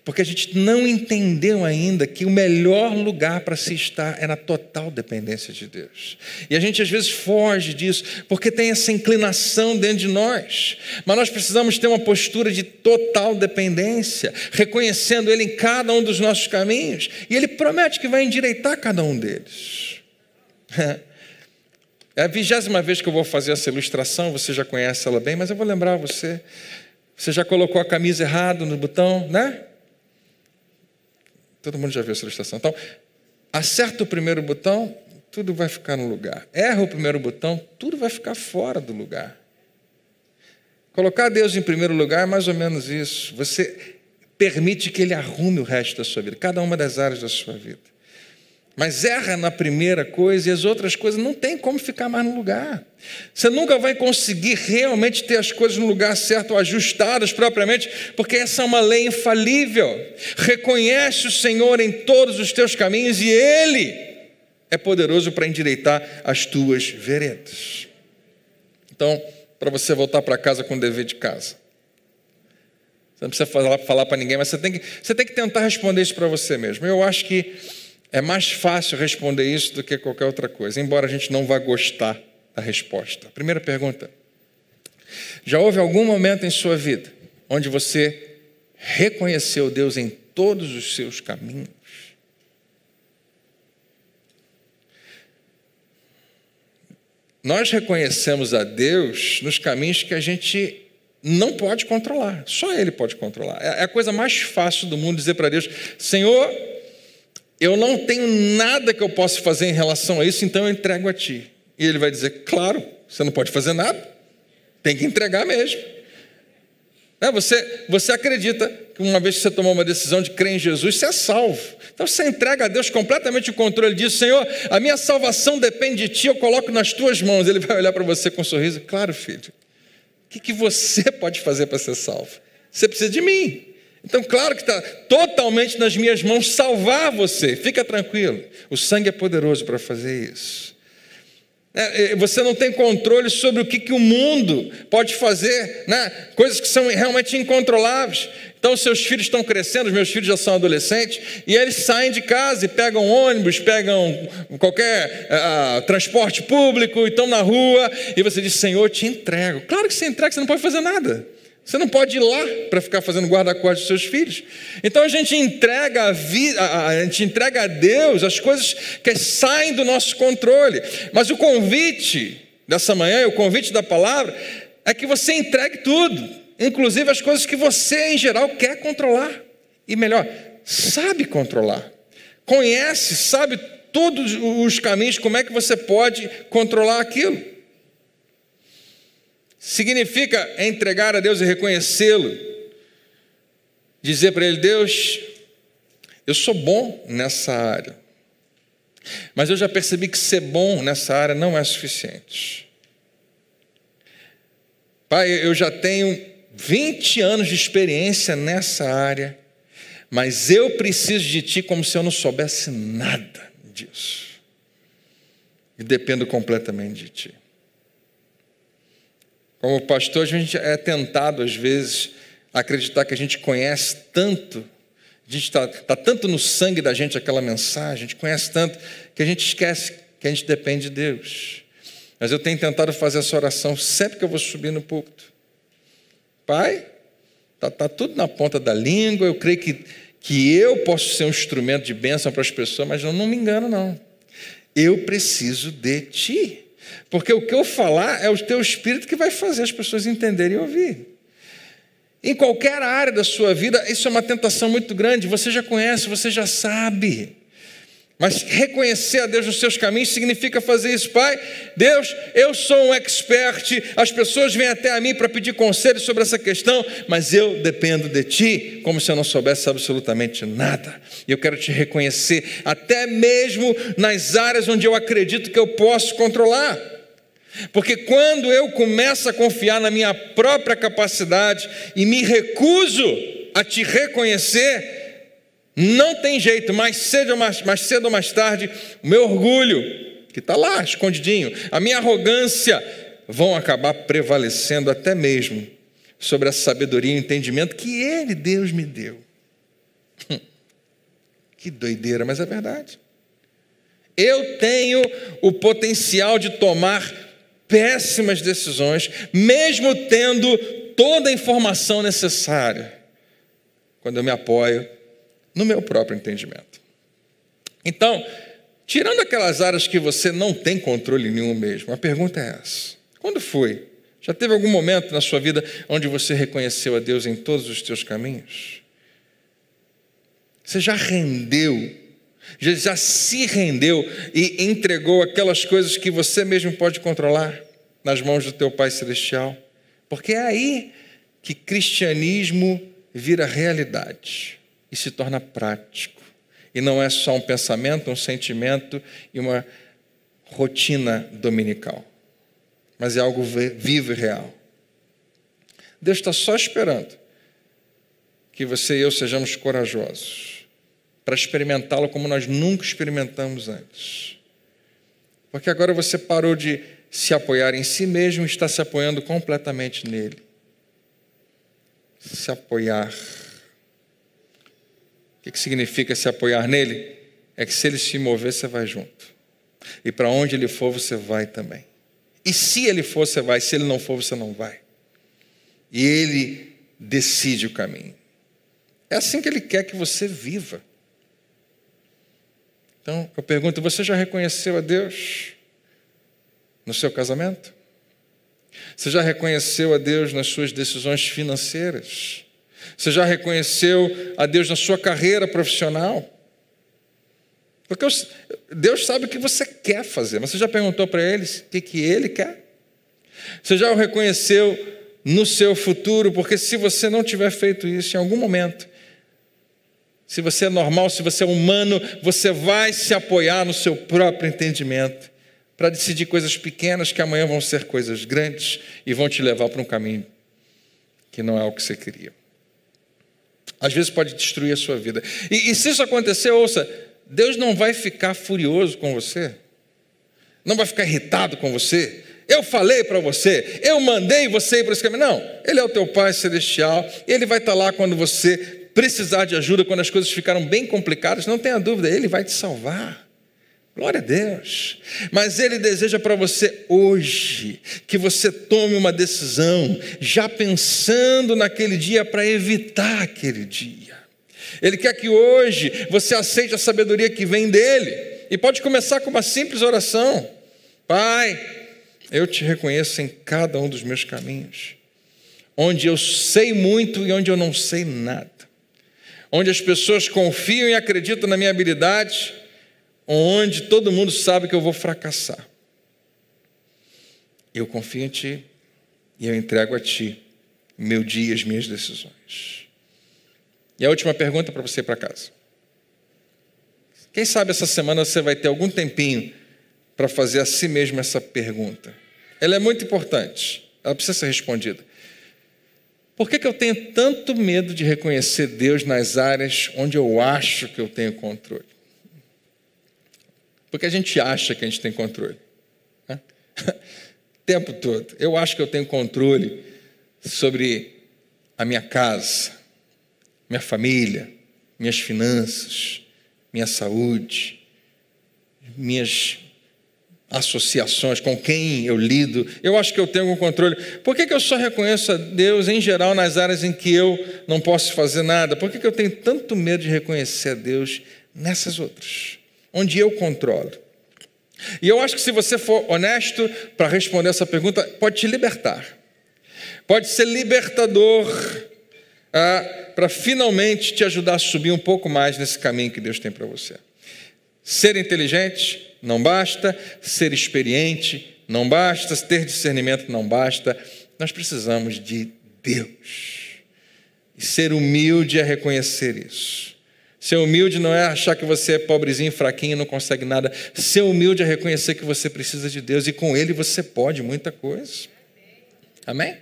Porque a gente não entendeu ainda que o melhor lugar para se estar é na total dependência de Deus. E a gente às vezes foge disso, porque tem essa inclinação dentro de nós. Mas nós precisamos ter uma postura de total dependência, reconhecendo Ele em cada um dos nossos caminhos. E Ele promete que vai endireitar cada um deles. É a 20ª vez que eu vou fazer essa ilustração, você já conhece ela bem, mas eu vou lembrar você. Você já colocou a camisa errado no botão, né? Todo mundo já viu essa ilustração. Então, acerta o primeiro botão, tudo vai ficar no lugar. Erra o primeiro botão, tudo vai ficar fora do lugar. Colocar Deus em primeiro lugar é mais ou menos isso. Você permite que Ele arrume o resto da sua vida, cada uma das áreas da sua vida. Mas erra na primeira coisa e as outras coisas não tem como ficar mais no lugar. Você nunca vai conseguir realmente ter as coisas no lugar certo, ajustadas propriamente, porque essa é uma lei infalível. Reconhece o Senhor em todos os teus caminhos e Ele é poderoso para endireitar as tuas veredas. Então, para você voltar para casa com o dever de casa. Você não precisa falar para ninguém, mas você tem que tentar responder isso para você mesmo. Eu acho que é mais fácil responder isso do que qualquer outra coisa, embora a gente não vá gostar da resposta. Primeira pergunta: já houve algum momento em sua vida onde você reconheceu Deus em todos os seus caminhos? Nós reconhecemos a Deus nos caminhos que a gente não pode controlar, só Ele pode controlar. É a coisa mais fácil do mundo dizer para Deus: Senhor, eu não tenho nada que eu possa fazer em relação a isso, então eu entrego a Ti. E Ele vai dizer: claro, você não pode fazer nada, tem que entregar mesmo. Você acredita que uma vez que você tomou uma decisão de crer em Jesus, você é salvo. Então você entrega a Deus completamente o controle disso. Senhor, a minha salvação depende de Ti, eu coloco nas Tuas mãos. Ele vai olhar para você com um sorriso. Claro, filho. O que você pode fazer para ser salvo? Você precisa de mim. Então, claro que está totalmente nas minhas mãos salvar você. Fica tranquilo. O sangue é poderoso para fazer isso. Você não tem controle sobre o que o mundo pode fazer, né? Coisas que são realmente incontroláveis. Então, seus filhos estão crescendo, os meus filhos já são adolescentes, e eles saem de casa e pegam ônibus, pegam qualquer transporte público, e estão na rua, e você diz, Senhor, te entrego. Claro que você entrega, você não pode fazer nada. Você não pode ir lá para ficar fazendo guarda-costas dos seus filhos. Então a gente entrega a Deus as coisas que saem do nosso controle. Mas o convite dessa manhã, o convite da palavra, é que você entregue tudo, inclusive as coisas que você, em geral, quer controlar. E melhor, sabe controlar. Conhece, sabe todos os caminhos, como é que você pode controlar aquilo. Significa entregar a Deus e reconhecê-lo. Dizer para Ele, Deus, eu sou bom nessa área. Mas eu já percebi que ser bom nessa área não é suficiente. Pai, eu já tenho 20 anos de experiência nessa área, mas eu preciso de Ti como se eu não soubesse nada disso. E dependo completamente de Ti. Como pastor, a gente é tentado, às vezes, a acreditar que a gente conhece tanto, a gente está tanto no sangue da gente aquela mensagem, a gente conhece tanto, que a gente esquece que a gente depende de Deus. Mas eu tenho tentado fazer essa oração sempre que eu vou subir no púlpito. Pai, está tudo na ponta da língua, eu creio que eu posso ser um instrumento de bênção para as pessoas, mas eu não me engano, não. Eu preciso de Ti. Porque o que eu falar é o Teu Espírito que vai fazer as pessoas entenderem e ouvir. Em qualquer área da sua vida, isso é uma tentação muito grande. Você já conhece, você já sabe. Mas reconhecer a Deus nos seus caminhos significa fazer isso. Pai, Deus, eu sou um expert, as pessoas vêm até a mim para pedir conselho sobre essa questão, mas eu dependo de Ti, como se eu não soubesse absolutamente nada. E eu quero Te reconhecer, até mesmo nas áreas onde eu acredito que eu posso controlar. Porque quando eu começo a confiar na minha própria capacidade e me recuso a Te reconhecer, não tem jeito, mais cedo ou mais tarde, o meu orgulho, que está lá escondidinho, a minha arrogância, vão acabar prevalecendo até mesmo sobre a sabedoria e o entendimento que Ele, Deus, me deu. Que doideira, mas é verdade. Eu tenho o potencial de tomar péssimas decisões, mesmo tendo toda a informação necessária, quando eu me apoio no meu próprio entendimento. Então, tirando aquelas áreas que você não tem controle nenhum mesmo, a pergunta é essa: quando foi? Já teve algum momento na sua vida onde você reconheceu a Deus em todos os teus caminhos? Você já rendeu, já se rendeu e entregou aquelas coisas que você mesmo pode controlar nas mãos do teu Pai Celestial? Porque é aí que cristianismo vira realidade e se torna prático. E não é só um pensamento, um sentimento e uma rotina dominical, mas é algo vivo e real. Deus está só esperando que você e eu sejamos corajosos para experimentá-lo como nós nunca experimentamos antes. Porque agora você parou de se apoiar em si mesmo e está se apoiando completamente nele. Se apoiar. O que significa se apoiar nele? É que se ele se mover, você vai junto. E para onde ele for, você vai também. E se ele for, você vai. Se ele não for, você não vai. E ele decide o caminho. É assim que ele quer que você viva. Então, eu pergunto, você já reconheceu a Deus no seu casamento? Você já reconheceu a Deus nas suas decisões financeiras? Você já reconheceu a Deus na sua carreira profissional? Porque Deus sabe o que você quer fazer, mas você já perguntou para Ele o que Ele quer? Você já o reconheceu no seu futuro, porque se você não tiver feito isso em algum momento, se você é normal, se você é humano, você vai se apoiar no seu próprio entendimento para decidir coisas pequenas que amanhã vão ser coisas grandes e vão te levar para um caminho que não é o que você queria. Às vezes pode destruir a sua vida. E se isso acontecer, ouça, Deus não vai ficar furioso com você, não vai ficar irritado com você. Eu falei para você, eu mandei você ir para esse caminho. Não, Ele é o teu Pai Celestial, Ele vai estar lá quando você precisar de ajuda, quando as coisas ficaram bem complicadas, não tenha dúvida, Ele vai te salvar. Glória a Deus. Mas Ele deseja para você hoje que você tome uma decisão, já pensando naquele dia para evitar aquele dia. Ele quer que hoje você aceite a sabedoria que vem dEle. E pode começar com uma simples oração. Pai, eu te reconheço em cada um dos meus caminhos, onde eu sei muito e onde eu não sei nada, onde as pessoas confiam e acreditam na minha habilidade, onde todo mundo sabe que eu vou fracassar. Eu confio em Ti e eu entrego a Ti meu dia e as minhas decisões. E a última pergunta para você ir para casa. Quem sabe essa semana você vai ter algum tempinho para fazer a si mesmo essa pergunta. Ela é muito importante, ela precisa ser respondida. Por que eu tenho tanto medo de reconhecer Deus nas áreas onde eu acho que eu tenho controle? Porque a gente acha que a gente tem controle, né? O tempo todo. Eu acho que eu tenho controle sobre a minha casa, minha família, minhas finanças, minha saúde, minhas associações, com quem eu lido. Eu acho que eu tenho algum controle. Por que eu só reconheço a Deus em geral nas áreas em que eu não posso fazer nada? Por que eu tenho tanto medo de reconhecer a Deus nessas outras, onde eu controlo? E eu acho que se você for honesto para responder essa pergunta, pode te libertar. Pode ser libertador para finalmente te ajudar a subir um pouco mais nesse caminho que Deus tem para você. Ser inteligente não basta, ser experiente não basta, ter discernimento não basta. Nós precisamos de Deus. E ser humilde é reconhecer isso. Ser humilde não é achar que você é pobrezinho, fraquinho, não consegue nada. Ser humilde é reconhecer que você precisa de Deus e com Ele você pode muita coisa. Amém?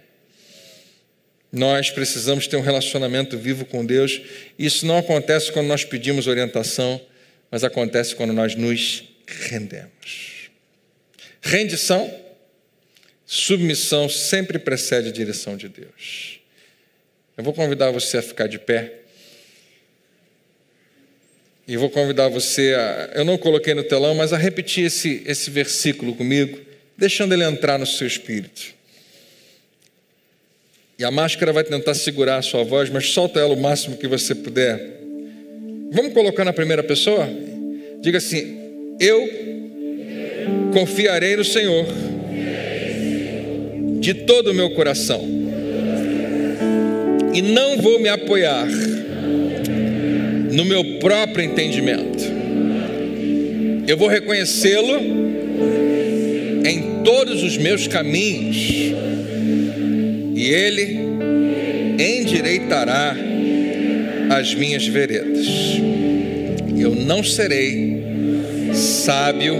Nós precisamos ter um relacionamento vivo com Deus. Isso não acontece quando nós pedimos orientação, mas acontece quando nós nos rendemos. Rendição, submissão sempre precede a direção de Deus. Eu vou convidar você a ficar de pé. E vou convidar você eu não coloquei no telão, mas a repetir esse versículo comigo, deixando ele entrar no seu espírito. E a máscara vai tentar segurar a sua voz, mas solta ela o máximo que você puder. Vamos colocar na primeira pessoa? Diga assim: eu confiarei no Senhor de todo o meu coração e não vou me apoiar no meu próprio entendimento. Eu vou reconhecê-lo em todos os meus caminhos e Ele endireitará as minhas veredas. Eu não serei sábio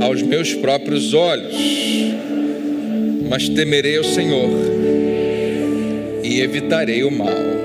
aos meus próprios olhos, mas temerei ao Senhor e evitarei o mal.